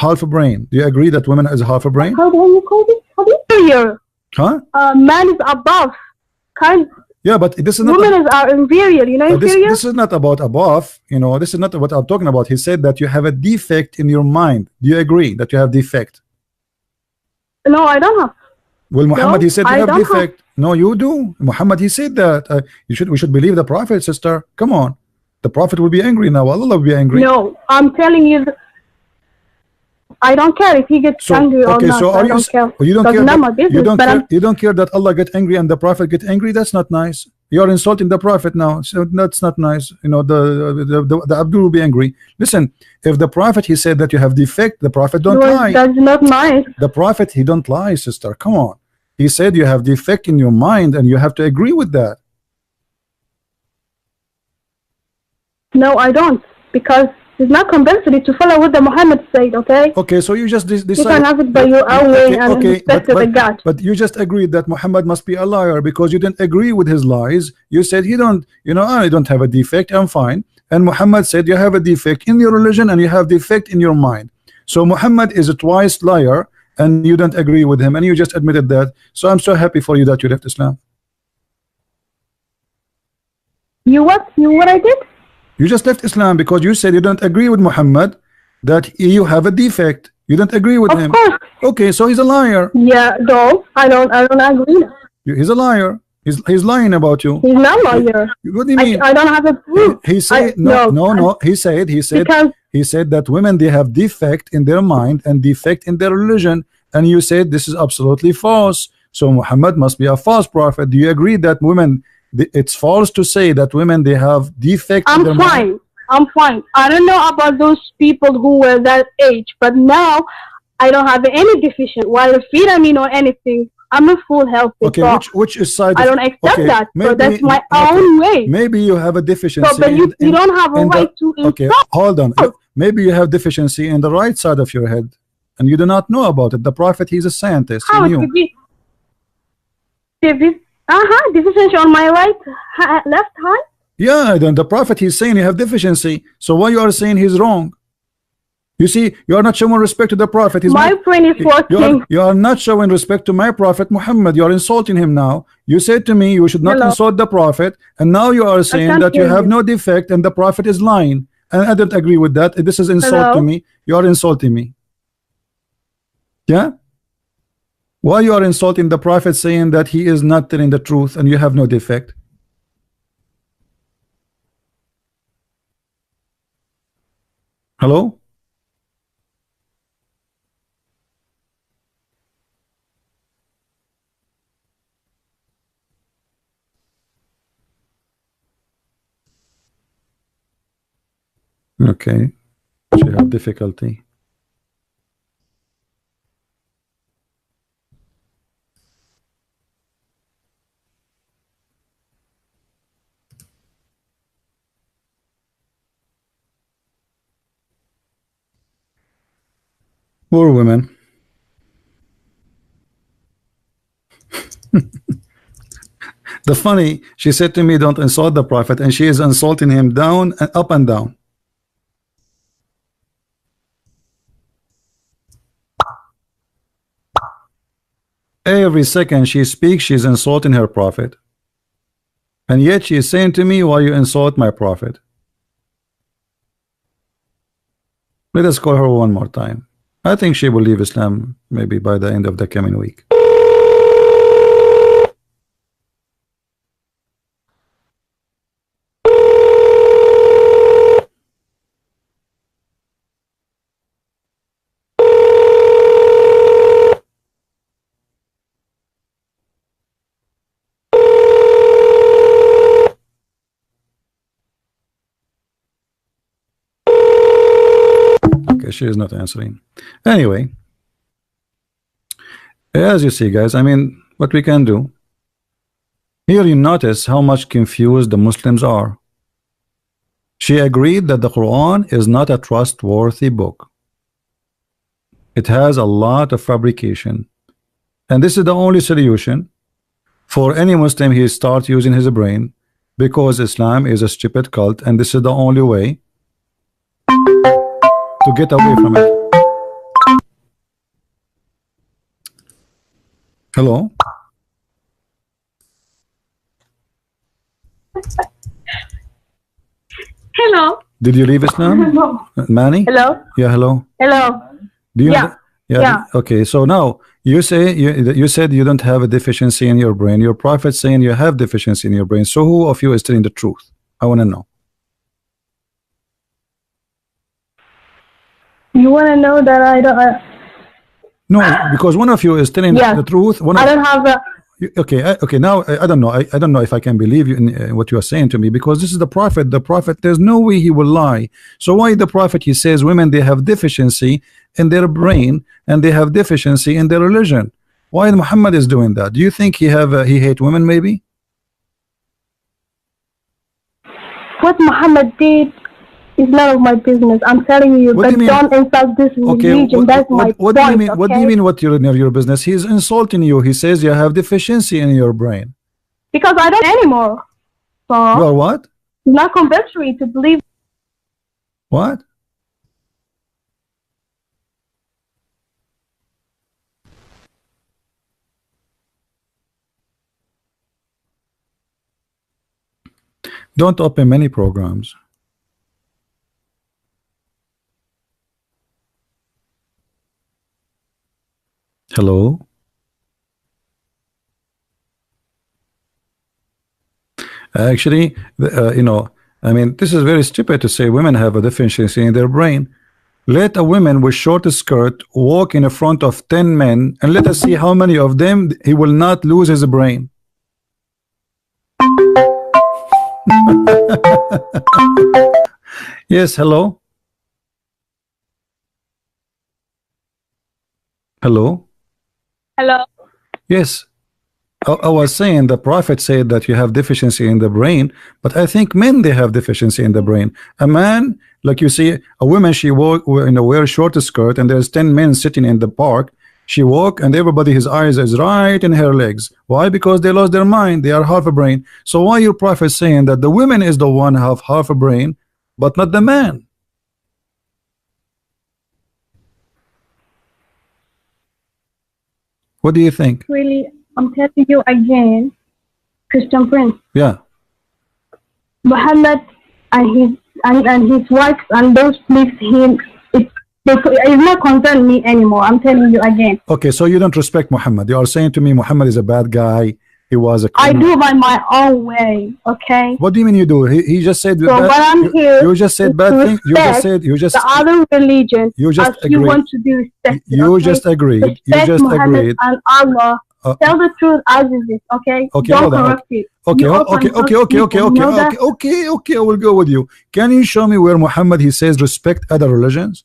half a brain. Do you agree that women is half a brain? how do you call this? How do you inferior? Huh? Man is above. Kind Yeah, but this is not. women are inferior. You know this, inferior. this is not about above. You know, this is not what I'm talking about. He said that you have a defect in your mind. Do you agree that you have defect? No, I don't have. Well, Muhammad he said you I have don't have- defect. No, you do. Muhammad he said that we should believe the prophet, sister. Come on, the prophet will be angry now. Allah will be angry. No, I'm telling you. I don't care if he gets So angry or okay, not. so are I you? don't care. You don't That's care. not my That, business. you don't but care. I'm, You don't care that Allah get angry and the prophet get angry. That's not nice. You are insulting the prophet now. So that's not nice. You know the Abdul will be angry. Listen, if the prophet he said that you have defect, the prophet don't lie. that's not nice. The prophet he don't lie, sister. Come on. He said you have defect in your mind and you have to agree with that. No, I don't, because it's not compulsory to follow what the Muhammad said. Okay, Okay, so you just you decide. can have it by your own way and respect the God. but you just agreed that Muhammad must be a liar because you didn't agree with his lies. You said he don't, I don't have a defect, I'm fine. And Muhammad said you have a defect in your religion and you have defect in your mind. So Muhammad is a twice liar and you don't agree with him and you just admitted that. So I'm so happy for you that you left Islam. You what? You what I did? You just left Islam because you said you don't agree with Muhammad, that you have a defect. You don't agree with Of him. course. Okay, so he's a liar. Yeah, no, I don't agree. He's a liar. He's lying about you. He's not lawyer. What do you mean? I don't have a proof. He said He said Because that women they have defect in their mind and defect in their religion, and you said this is absolutely false. So Muhammad must be a false prophet. Do you agree that women? It's false to say that women they have defect in their I'm mind. fine. I'm fine. I don't know about those people who were that age, but now I don't have any deficient, while vitamin or anything. I'm a full healthy. Okay, so which is side? I don't accept okay, that. Maybe, so that's my own way. Maybe you have a deficiency. So, but you don't have a right to install. Okay, hold on. Maybe you have deficiency in the right side of your head, and you do not know about it. The Prophet, he's a scientist. He knew. Deficiency on my right, left hand. Yeah, then the Prophet, he's saying you have deficiency. So why you are saying he's wrong? You see, you are not showing respect to the Prophet. My brain is working. You are not showing respect to my Prophet Muhammad. You are insulting him now. You said to me you should not insult the Prophet, and now you are saying that you have no defect and the Prophet is lying. And I don't agree with that. This is insult to me. You are insulting me. Yeah? Why you are insulting the Prophet, saying that he is not telling the truth and you have no defect? Hello? Okay, she have difficulty. Poor women. The funny, she said to me, don't insult the Prophet, and she is insulting him down and up and down. Every second she speaks, she's insulting her Prophet. And yet she is saying to me, why you insult my Prophet? Let us call her one more time. I think she will leave Islam maybe by the end of the coming week. She is not answering. Anyway, as you see, guys, I mean, what we can do here, you notice how much confused the Muslims are. She agreed that the Quran is not a trustworthy book. It has a lot of fabrication, and this is the only solution for any Muslim. He start using his brain, because Islam is a stupid cult, and this is the only way to get away from it. Hello? Hello. Did you leave Islam? Manny? Hello. Yeah, hello. Hello. Do you Yeah. Okay, so now you say you said you don't have a deficiency in your brain. Your Prophet saying you have deficiency in your brain. So who of you is telling the truth? I want to know. You want to know that I don't? No, because one of you is telling the truth. I don't have a. Okay. Now I don't know. I don't know if I can believe you in what you are saying to me, because this is the Prophet. The Prophet, there's no way he will lie. So why the Prophet? He says women, they have deficiency in their brain and they have deficiency in their religion. Why Muhammad is doing that? Do you think he hate women? Maybe. What Muhammad did is none of my business. I'm telling you, but don't insult this religion. That's my point. What do you mean? What do you mean? What you're in your business? He's insulting you. He says you have deficiency in your brain. Because I don't anymore. So you are what? It's not compulsory to believe. What? Don't open many programs. Hello? Actually, I mean, this is very stupid to say women have a deficiency in their brain. Let a woman with short skirt walk in front of 10 men, and let us see how many of them he will not lose his brain. Yes, hello. Hello. Hello. Yes. I was saying the prophet said that you have deficiency in the brain, but I think men they have deficiency in the brain. A man, like you see, a woman she walk wear short skirt, and there's 10 men sitting in the park. She walk, and everybody his eyes is right in her legs. Why? Because they lost their mind. They are half a brain. So why your prophet saying that the woman is the one have half a brain, but not the man? What do you think? Really, I'm telling you again, Christian Prince. Yeah. Muhammad and his wife and those beliefs him. It's not concern me anymore. I'm telling you again. Okay, so you don't respect Muhammad. You are saying to me Muhammad is a bad guy. He was a criminal. I do by my own way. Okay. What do you mean you do? He just said. So when I'm here, you just said bad things. You just the other religion. You just as you want to be respected. You okay? just agreed. Respect You just Muhammad agreed. And Allah. Tell the truth as it is. Okay. Okay. Don't Hold on. corrupt it. Okay. You Okay. open Okay. up Okay. Okay. people, Okay. know that? Okay. Okay. Okay. I will go with you. Can you show me where Muhammad he says respect other religions?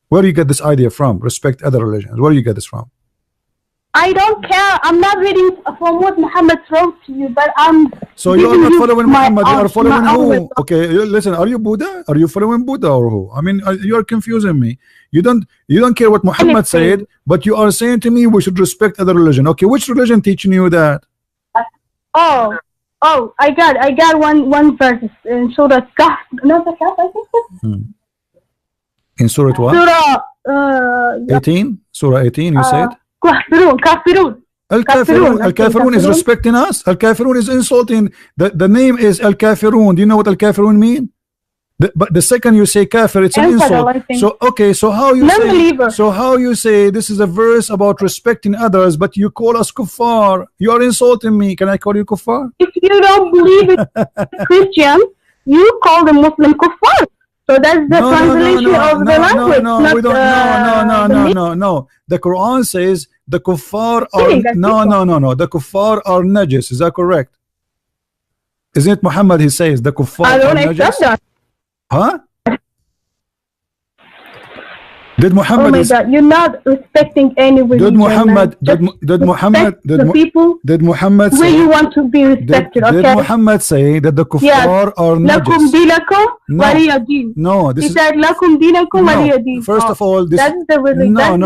Where do you get this idea from? Respect other religions. Where do you get this from? I don't care. I'm not reading from what Muhammad wrote to you, but I'm. So you are not following Muhammad. You are following who? own. Okay, listen. Are you Buddha? Are you following Buddha or who? I mean, you are confusing me. You don't care what Muhammad said, but you are saying to me we should respect other religion. Okay, which religion teaching you that? Oh, I got one verse in Surah Kahf. No, the Kahf, I think. In Surah what? Surah 18. Surah 18. You said. Kafirun. Al-Kafirun is respecting us. Al-Kafirun is insulting. The name is Al-Kafirun. Do you know what Al-Kafirun mean? But the second you say kafir, it's an insult. So okay, so how you say this is a verse about respecting others, but you call us kuffar? You are insulting me. Can I call you kuffar? If you don't believe in Christian, you call the Muslim kuffar. So that's the translation of the language. No. The Quran says the kuffar are no. The kuffar are najis. Is that correct? Isn't it Muhammad? He says the kuffar I don't are accept najis. that. Huh? Did Muhammad? Oh my God! You're not respecting any religion. Did Muhammad? The people? Did Muhammad say? Where you want to be respected? Did Muhammad say that the kuffar are najis? Lakum dinakum waliya din. No, this he is. said lakum dinakum waliya din. First of all, this. That's the religion. No.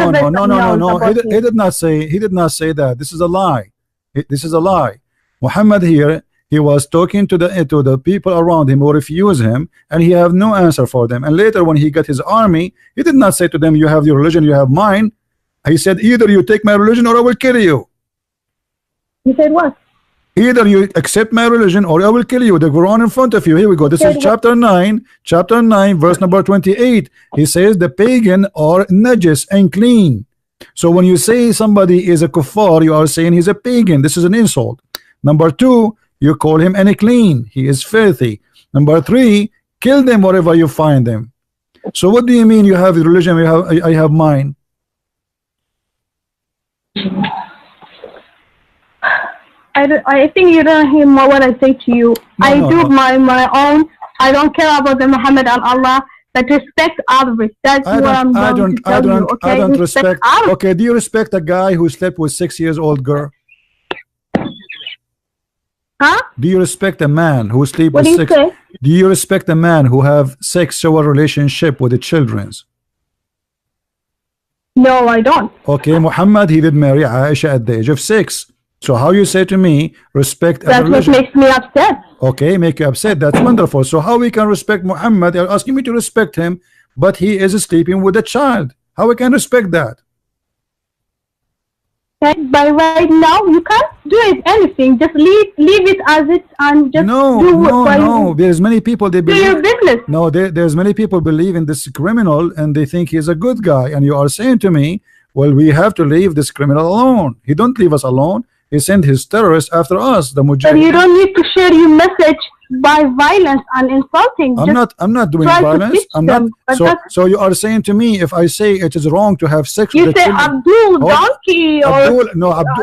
He did not say. He did not say that. This is a lie. This is a lie. Muhammad here. He was talking to the people around him who refuse him, and he have no answer for them. And later when he got his army, he did not say to them, you have your religion, you have mine. He said, either you take my religion or I will kill you. He said what? Either you accept my religion or I will kill you. The Quran in front of you. Here we go. This is chapter 9, verse number 28. He says the pagan are najis and clean. So when you say somebody is a kuffar, you are saying he's a pagan. This is an insult. Number 2, you call him unclean. He is filthy. Number 3, kill them wherever you find them. So what do you mean you have religion? I have mine. I think you don't hear what I say to you. My own. I don't care about the Muhammad and Allah. But respect others. That's what I'm going to tell you. Okay? I don't respect. Okay, do you respect a guy who slept with 6-year-old girl? Huh? Do you respect a man who sleep with six? Do you respect a man who have sexual relationship with the children's? No, I don't. Okay, Muhammad, he did marry Aisha at the age of 6. So how you say to me respect? That's what makes me upset. Okay, make you upset. That's wonderful. So how we can respect Muhammad? You're asking me to respect him, but he is sleeping with a child. How we can respect that? By right now, you can't do it anything. Just leave it as it and just no. There's many people they believe. Do your business. No, there's many people believe in this criminal and they think he's a good guy. And you are saying to me, well, we have to leave this criminal alone. He don't leave us alone. He sent his terrorists after us. The Mujahideen. But you don't need to share your message by violence and insulting. I'm not doing violence. I'm not. So you are saying to me, if I say it is wrong to have sex with the children. You say Abdul, donkey, or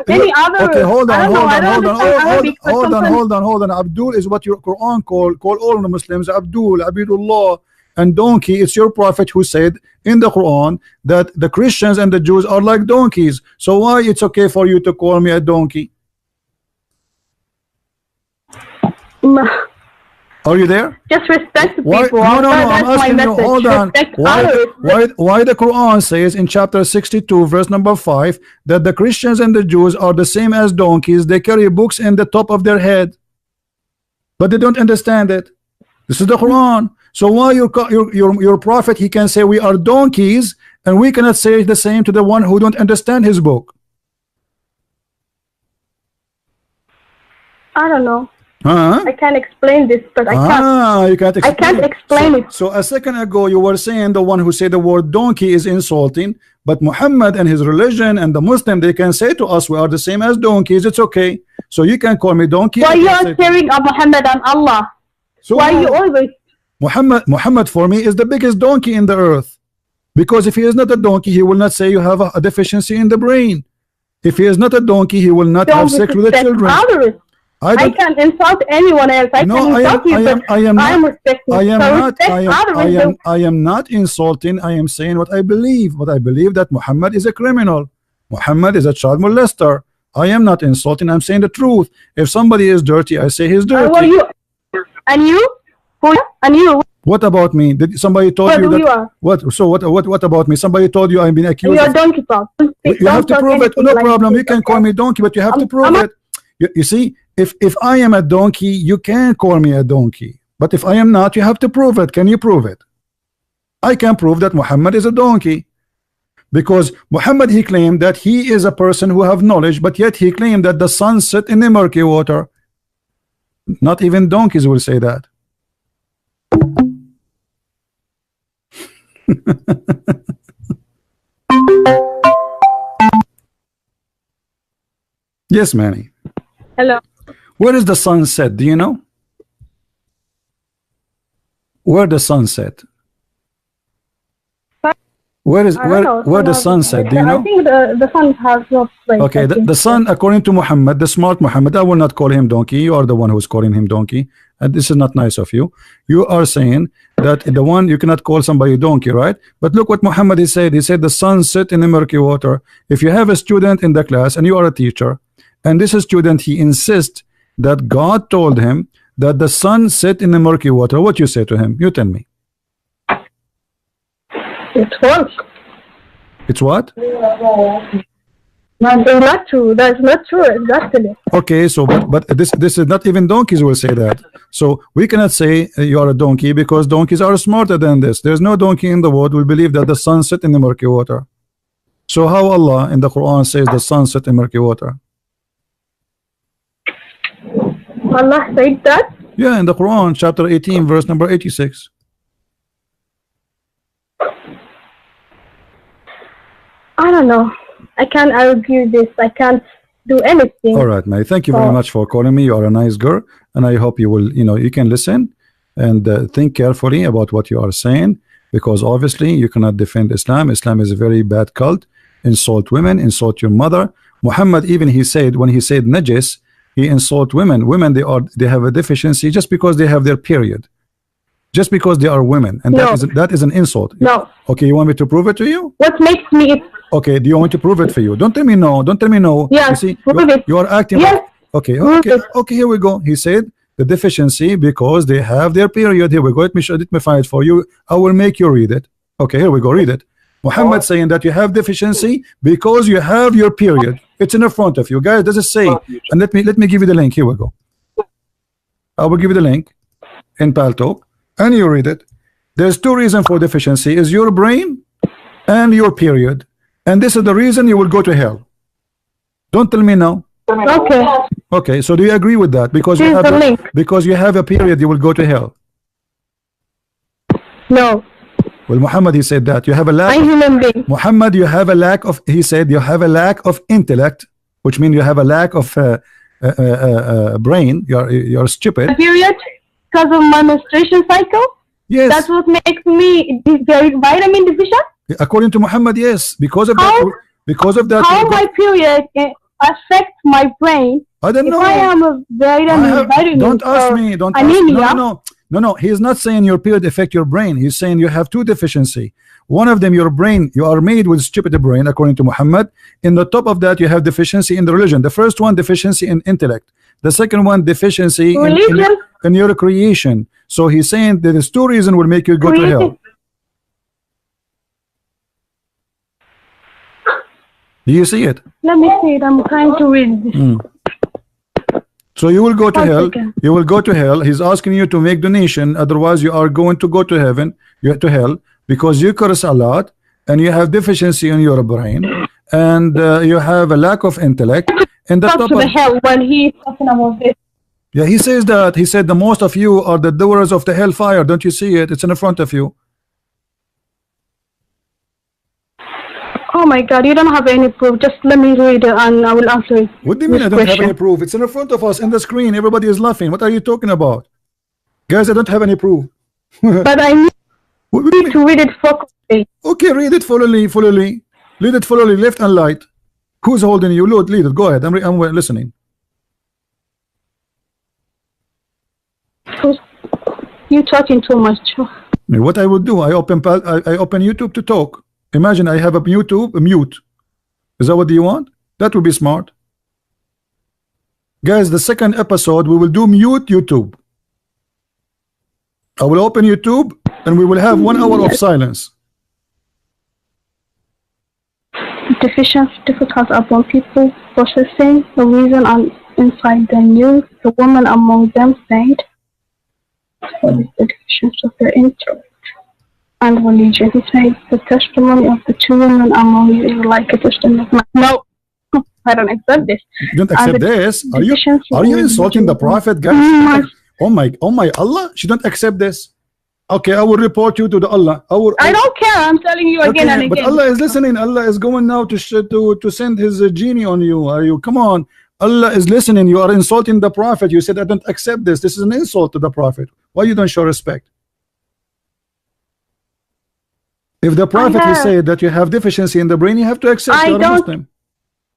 any other. Okay, hold on. Abdul is what your Quran call all the Muslims. Abdul, Abidullah. and donkey, it's your prophet who said in the Quran that the Christians and the Jews are like donkeys. So why it's okay for you to call me a donkey? Are you there? Just respect the Why? people. No, I'm That's my asking you, message. hold on. Respect others. Why the Quran says in chapter 62 verse number 5 that the Christians and the Jews are the same as donkeys? They carry books in the top of their head, but they don't understand it. This is the Quran. So why your prophet, he can say we are donkeys, and we cannot say the same to the one who don't understand his book? I don't know. Huh? I can't explain this, but I can't. You can't explain. I can't explain it. So a second ago you were saying the one who said the word donkey is insulting, but Muhammad and his religion and the Muslim, they can say to us we are the same as donkeys. It's okay. So you can call me donkey. Why you are sharing of Muhammad and Allah? So why you always? Muhammad for me is the biggest donkey in the earth, because if he is not a donkey, he will not say you have a deficiency in the brain. If he is not a donkey, he will not have sex with the children. Others. I can't insult anyone else. I am not insulting. I am saying what I believe. What I believe that Muhammad is a criminal. Muhammad is a child molester. I am not insulting. I'm saying the truth. If somebody is dirty, I say he's dirty. Who are you? And you? Who? And you? What about me? Did somebody told you that? You are? What? So what about me? Somebody told you I'm being accused. You are donkey talk. You have to prove it. No problem. You can call me donkey, but you have to prove it. You see, if I am a donkey, you can call me a donkey. But if I am not, you have to prove it. Can you prove it? I can prove that Muhammad is a donkey, because Muhammad, he claimed that he is a person who have knowledge, but yet he claimed that the sun set in the murky water. Not even donkeys will say that. Yes, Manny. Hello. Where is the sunset? Do you know? Where the sunset? Where the sunset? Do you know? I think the sun has no place. Okay, the sun, according to Muhammad, the smart Muhammad, I will not call him donkey. You are the one who's calling him donkey, and this is not nice of you. You are saying that the one, you cannot call somebody donkey, right? But look what Muhammad he said. He said the sun set in the murky water. If you have a student in the class and you are a teacher, and this student, he insists that God told him that the sun set in the murky water, what you say to him? You tell me. It's false. It's what? That's not true. That's not true. Exactly. Okay, so but this is not even donkeys will say that. So we cannot say you are a donkey, because donkeys are smarter than this. There's no donkey in the world will believe that the sun set in the murky water. So how Allah in the Quran says the sun set in murky water? Allah said that? Yeah, in the Quran, chapter 18, verse number 86. I don't know. I can't argue this. I can't do anything. All right, Mary. Thank you very much for calling me. You are a nice girl, and I hope you will, you can listen and think carefully about what you are saying, because obviously you cannot defend Islam. Islam is a very bad cult. Insult women, insult your mother. Muhammad, even he said, when he said najis, he insult women. Women, they have a deficiency just because they have their period, just because they are women, and that is an insult. No. Okay, you want me to prove it to you? What makes me? Okay, do you want me to prove it for you? Don't tell me no. Don't tell me no. Yeah, you see, prove it. you are acting. Yes. Like, okay. Here we go. He said the deficiency because they have their period. Here we go. Let me find it for you. I will make you read it. Okay, here we go. Read it. Muhammad saying that you have deficiency because you have your period. It's in the front of you, guys. Does it say? And let me give you the link. Here we go. I will give you the link in Paltalk, and you read it. There's two reasons for deficiency: is your brain and your period, and this is the reason you will go to hell. Don't tell me no. Okay. Okay. So do you agree with that? Because you have a period, you will go to hell. No. Well, Muhammad, he said that you have a lack. I'm human being. Muhammad, you have a lack of. He said you have a lack of intellect, which means you have a lack of brain. You're stupid. A period because of my menstruation cycle. Yes. That's what makes me vitamin deficient. According to Muhammad, yes. Because of that. How my period affects my brain? I don't know. If I am a vitamin. Don't ask me. Don't anemia. Ask, no. No, he is not saying your period affect your brain. He's saying you have two deficiency. One of them, your brain, you are made with stupid brain according to Muhammad. In the top of that, you have deficiency in the religion. The first one, deficiency in intellect. The second one, deficiency in your creation. So he's saying that there's two reasons will make you go to hell. Do you see it? Let me see it. I'm trying to read this. So you will go to hell. You will go to hell. He's asking you to make donation. Otherwise, you are going to go to heaven. You to hell because you curse a lot and you have deficiency in your brain and you have a lack of intellect. And the top to the hell when he's talking about this. Yeah, he says that. He said the most of you are the doers of the hellfire. Don't you see it? It's in front of you. Oh my God, you don't have any proof. Just let me read it and I will answer it. What do you mean I don't have any proof? It's in front of us in the screen. Everybody is laughing. What are you talking about? Guys, I don't have any proof. But I need to read it focusly. Okay, read it fully. Read it fully, left and right. Who's holding you? Lord, lead it. Go ahead. I'm listening. You talking too much. What I would do, I open YouTube to talk. Imagine I have a mute. Is that what you want? That would be smart. Guys, the second episode we will do mute YouTube. I will open YouTube and we will have 1 hour of silence. Deficiency difficult upon people processing the reason inside the news. The woman among them said, what is the deficiency of their intellect and religion? He said, the testimony of the two women among you is like a testimony of mine. No, I don't accept this. You don't accept this? Are you insulting the prophet, guys? Oh my Allah, she don't accept this. Okay, I will report you to the Allah. I don't care. I'm telling you again and again. But Allah is listening. Allah is going now to send his genie on you. Are you? Come on. Allah is listening. You are insulting the prophet. You said I don't accept this. This is an insult to the prophet. Why you don't show respect? If the prophet has said that you have deficiency in the brain, you have to accept you're a Muslim.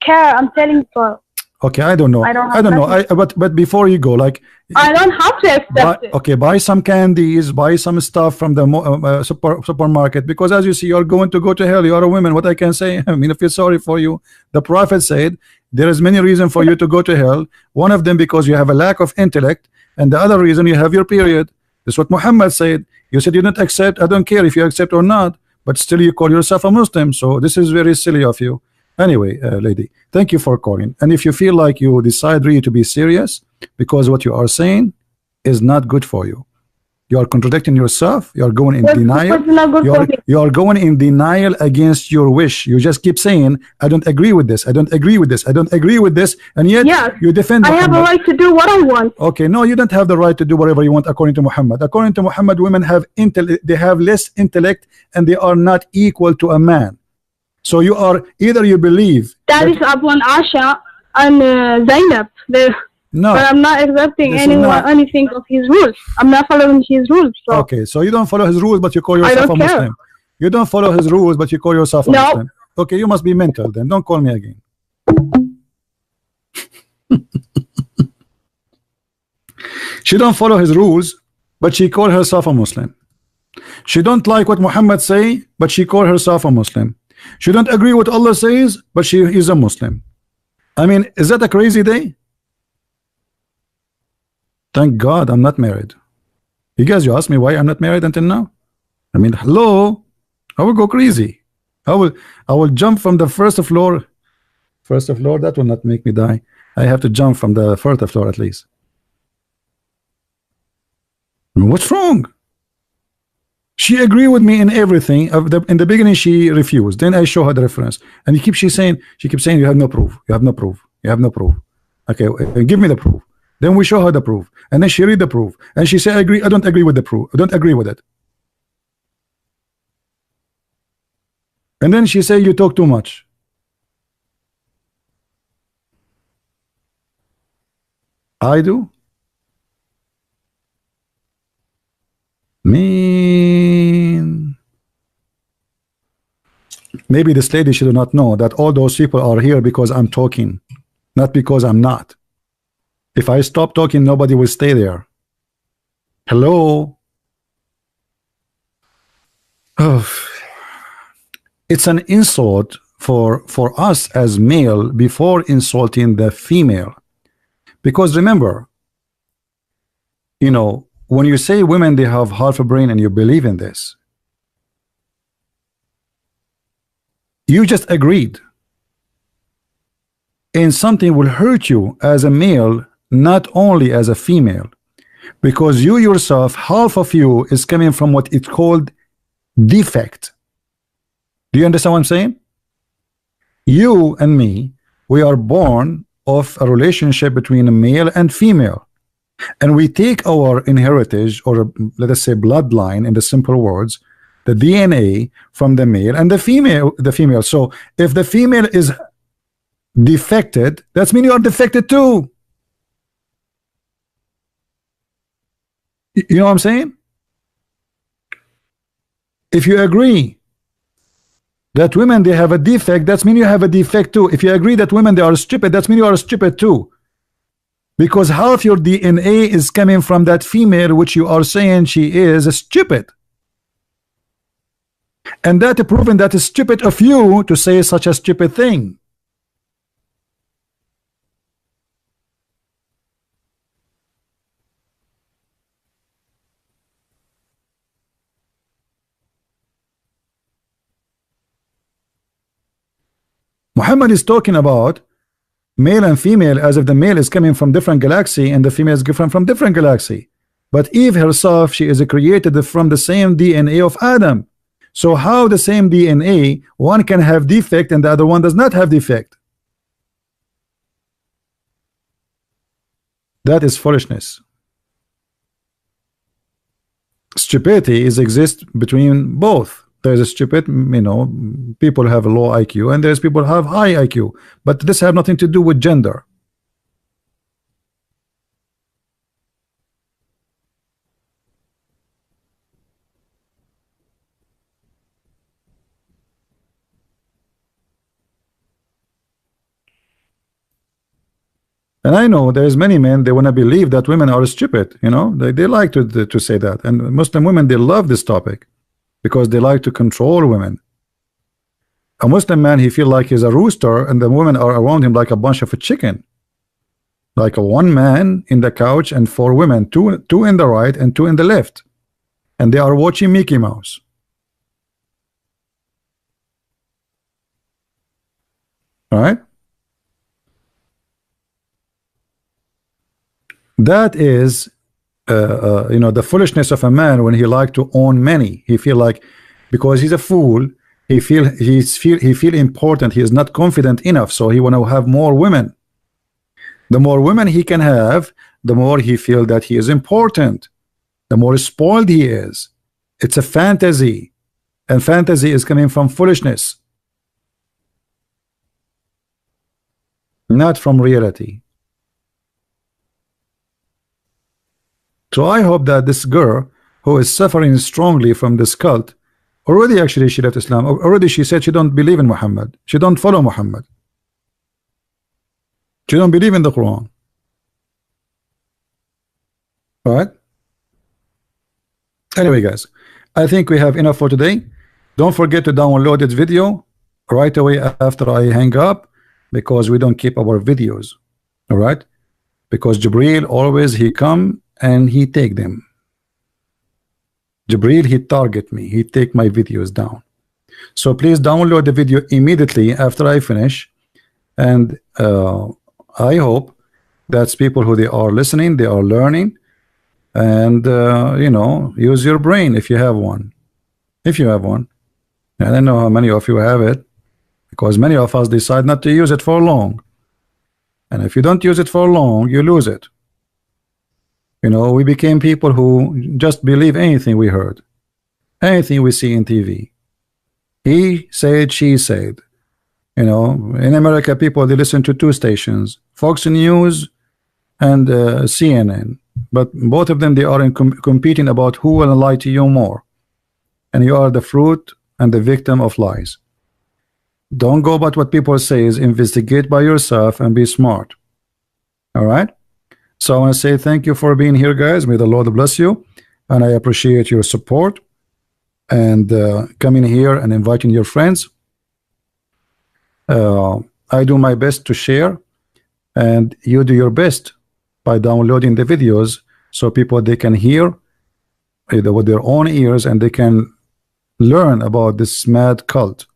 Care. I'm telling you. Okay, I don't know. I don't know. But before you go, like I don't have to accept it. Okay, buy some candies, buy some stuff from the supermarket, because as you see, you're going to go to hell. You are a woman. What I can say, I mean, I feel sorry for you. The prophet said there is many reasons for you to go to hell. One of them because you have a lack of intellect, and the other reason you have your period. That's what Muhammad said. You said you don't accept. I don't care if you accept or not, but still you call yourself a Muslim. So this is very silly of you. Anyway, lady, thank you for calling. And if you feel like you decide really to be serious, because what you are saying is not good for you, you are contradicting yourself. You are going in denial. You are going in denial against your wish. You just keep saying, I don't agree with this. I don't agree with this. I don't agree with this. And yet you defend Muhammad. I have a right to do what I want. Okay, no, you don't have the right to do whatever you want according to Muhammad. According to Muhammad, women have they have less intellect and they are not equal to a man. So you are either you believe that is upon Asha and Zainab. No, but I'm not accepting anything of his rules. I'm not following his rules. So. Okay, so you don't follow his rules, but you call yourself a Muslim. You don't follow his rules, but you call yourself a Muslim. Okay, you must be mental then. Don't call me again. She don't follow his rules, but she call herself a Muslim. She don't like what Muhammad say, but she call herself a Muslim. She don't agree with Allah says, but she is a Muslim. I mean, is that a crazy day? Thank God I'm not married. You guys, you ask me why I'm not married until now? I mean, hello, I will go crazy. I will jump from the first floor. First floor, that will not make me die. I have to jump from the fourth floor at least. I mean, what's wrong? She agreed with me in everything. In the beginning, she refused. Then I show her the reference, and she keeps saying, you have no proof. You have no proof. You have no proof. Okay, give me the proof. Then we show her the proof, and then she read the proof, and she said, I agree. I don't agree with the proof. I don't agree with it. And then she said, you talk too much. I do. Mean. Maybe this lady should not know that all those people are here because I'm talking, not because I'm not. If I stop talking, nobody will stay there. Hello. Oh, it's an insult for us as male before insulting the female. Because remember, you know, when you say women they have half a brain and you believe in this, you just agreed. And something will hurt you as a male, not only as a female, because you yourself, half of you is coming from what it's called defect. Do you understand what I'm saying? You and me, we are born of a relationship between a male and female, and we take our inheritance, or let us say bloodline in the simple words, the DNA from the male and the female. So if the female is defected, that's mean you are defected too. You know what I'm saying? If you agree that women they have a defect, that's mean you have a defect too. If you agree that women they are stupid, that's mean you are stupid too. Because half your DNA is coming from that female, which you are saying she is stupid. And that proving that is stupid of you to say such a stupid thing. Muhammad is talking about male and female as if the male is coming from different galaxy and the female is different from different galaxy. But Eve herself, she is created from the same DNA of Adam. So how the same DNA, one can have defect and the other one does not have defect? That is foolishness. Stupidity is exist between both. There's a stupid, you know, people have a low IQ and there's people have high IQ, but this have nothing to do with gender. And I know there's many men, they want to believe that women are stupid, you know, they like to say that. And Muslim women, they love this topic because they like to control women. A Muslim man, he feel like he's a rooster and the women are around him like a bunch of a chicken. Like a one man in the couch and four women, two in the right and two in the left. And they are watching Mickey Mouse. All right? That is you know, the foolishness of a man when he like to own many. He feel like because he's a fool, he feel important, he is not confident enough, so he want to have more women. The more women he can have, the more he feel that he is important, the more spoiled he is. It's a fantasy, and fantasy is coming from foolishness, not from reality. So I hope that this girl who is suffering strongly from this cult, already actually she left Islam, already she said she don't believe in Muhammad, she don't follow Muhammad, she don't believe in the Quran. All right? Anyway guys, I think we have enough for today. Don't forget to download this video right away after I hang up, because we don't keep our videos. All right? Because Jibril always he come and he take them. Jibril, he target me, he take my videos down. So please download the video immediately after I finish, and I hope that's people who they are listening, they are learning, and you know, use your brain if you have one. If you have one. I don't know how many of you have it, because many of us decide not to use it for long, and if you don't use it for long, you lose it. You know, we became people who just believe anything we heard, anything we see in TV. He said, she said. You know, in America, people, they listen to two stations, Fox News and CNN. But both of them, they are competing about who will lie to you more. And you are the fruit and the victim of lies. Don't go about what people say, is investigate by yourself and be smart. All right? So I want to say thank you for being here, guys. May the Lord bless you, and I appreciate your support and coming here and inviting your friends. I do my best to share, and you do your best by downloading the videos so people they can hear either with their own ears and they can learn about this mad cult.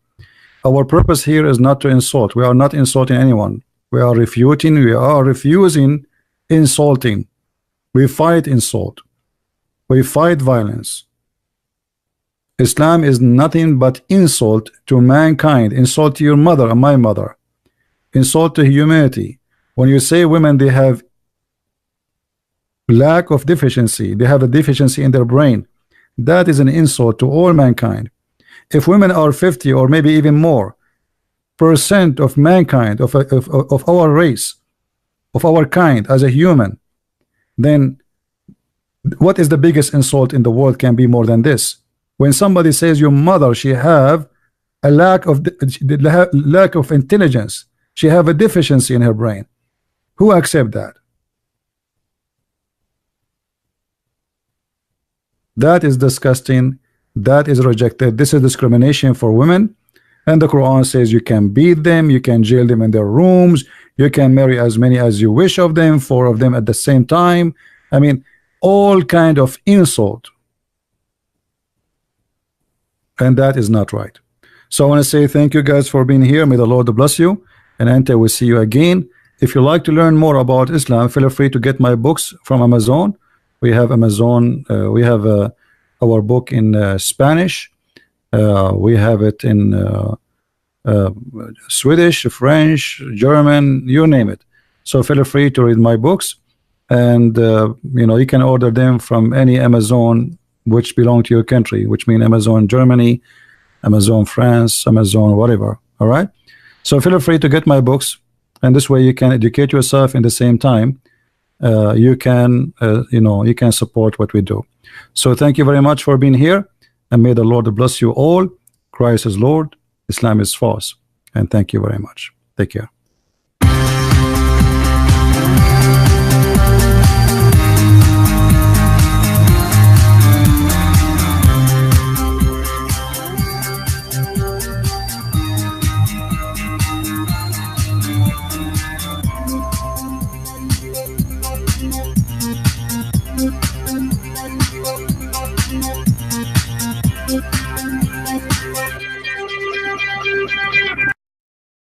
Our purpose here is not to insult. We are not insulting anyone. We are refuting. We are refusing insulting. We fight insult. We fight violence. Islam is nothing but insult to mankind, insult to your mother and my mother, insult to humanity. When you say women they have lack of deficiency, they have a deficiency in their brain, that is an insult to all mankind. If women are 50 or maybe even more % of mankind, of our race, of our kind as a human, then what is the biggest insult in the world can be more than this? When somebody says your mother, she have a lack of intelligence, she have a deficiency in her brain, who accept that? That is disgusting. That is rejected. This is discrimination for women. And the Quran says you can beat them, you can jail them in their rooms, you can marry as many as you wish of them, 4 of them at the same time. I mean, all kind of insult. And that is not right. So I want to say thank you guys for being here. May the Lord bless you. And until we see you again, if you like to learn more about Islam, feel free to get my books from Amazon. We have Amazon. We have our book in Spanish. We have it in Swedish, French, German, you name it. So feel free to read my books, and you know, you can order them from any Amazon which belong to your country, which mean Amazon Germany, Amazon France, Amazon whatever. All right. So feel free to get my books, and this way you can educate yourself in the same time. You can you know, you can support what we do. So thank you very much for being here, and may the Lord bless you all. Christ is Lord, Islam is false, and thank you very much. Take care.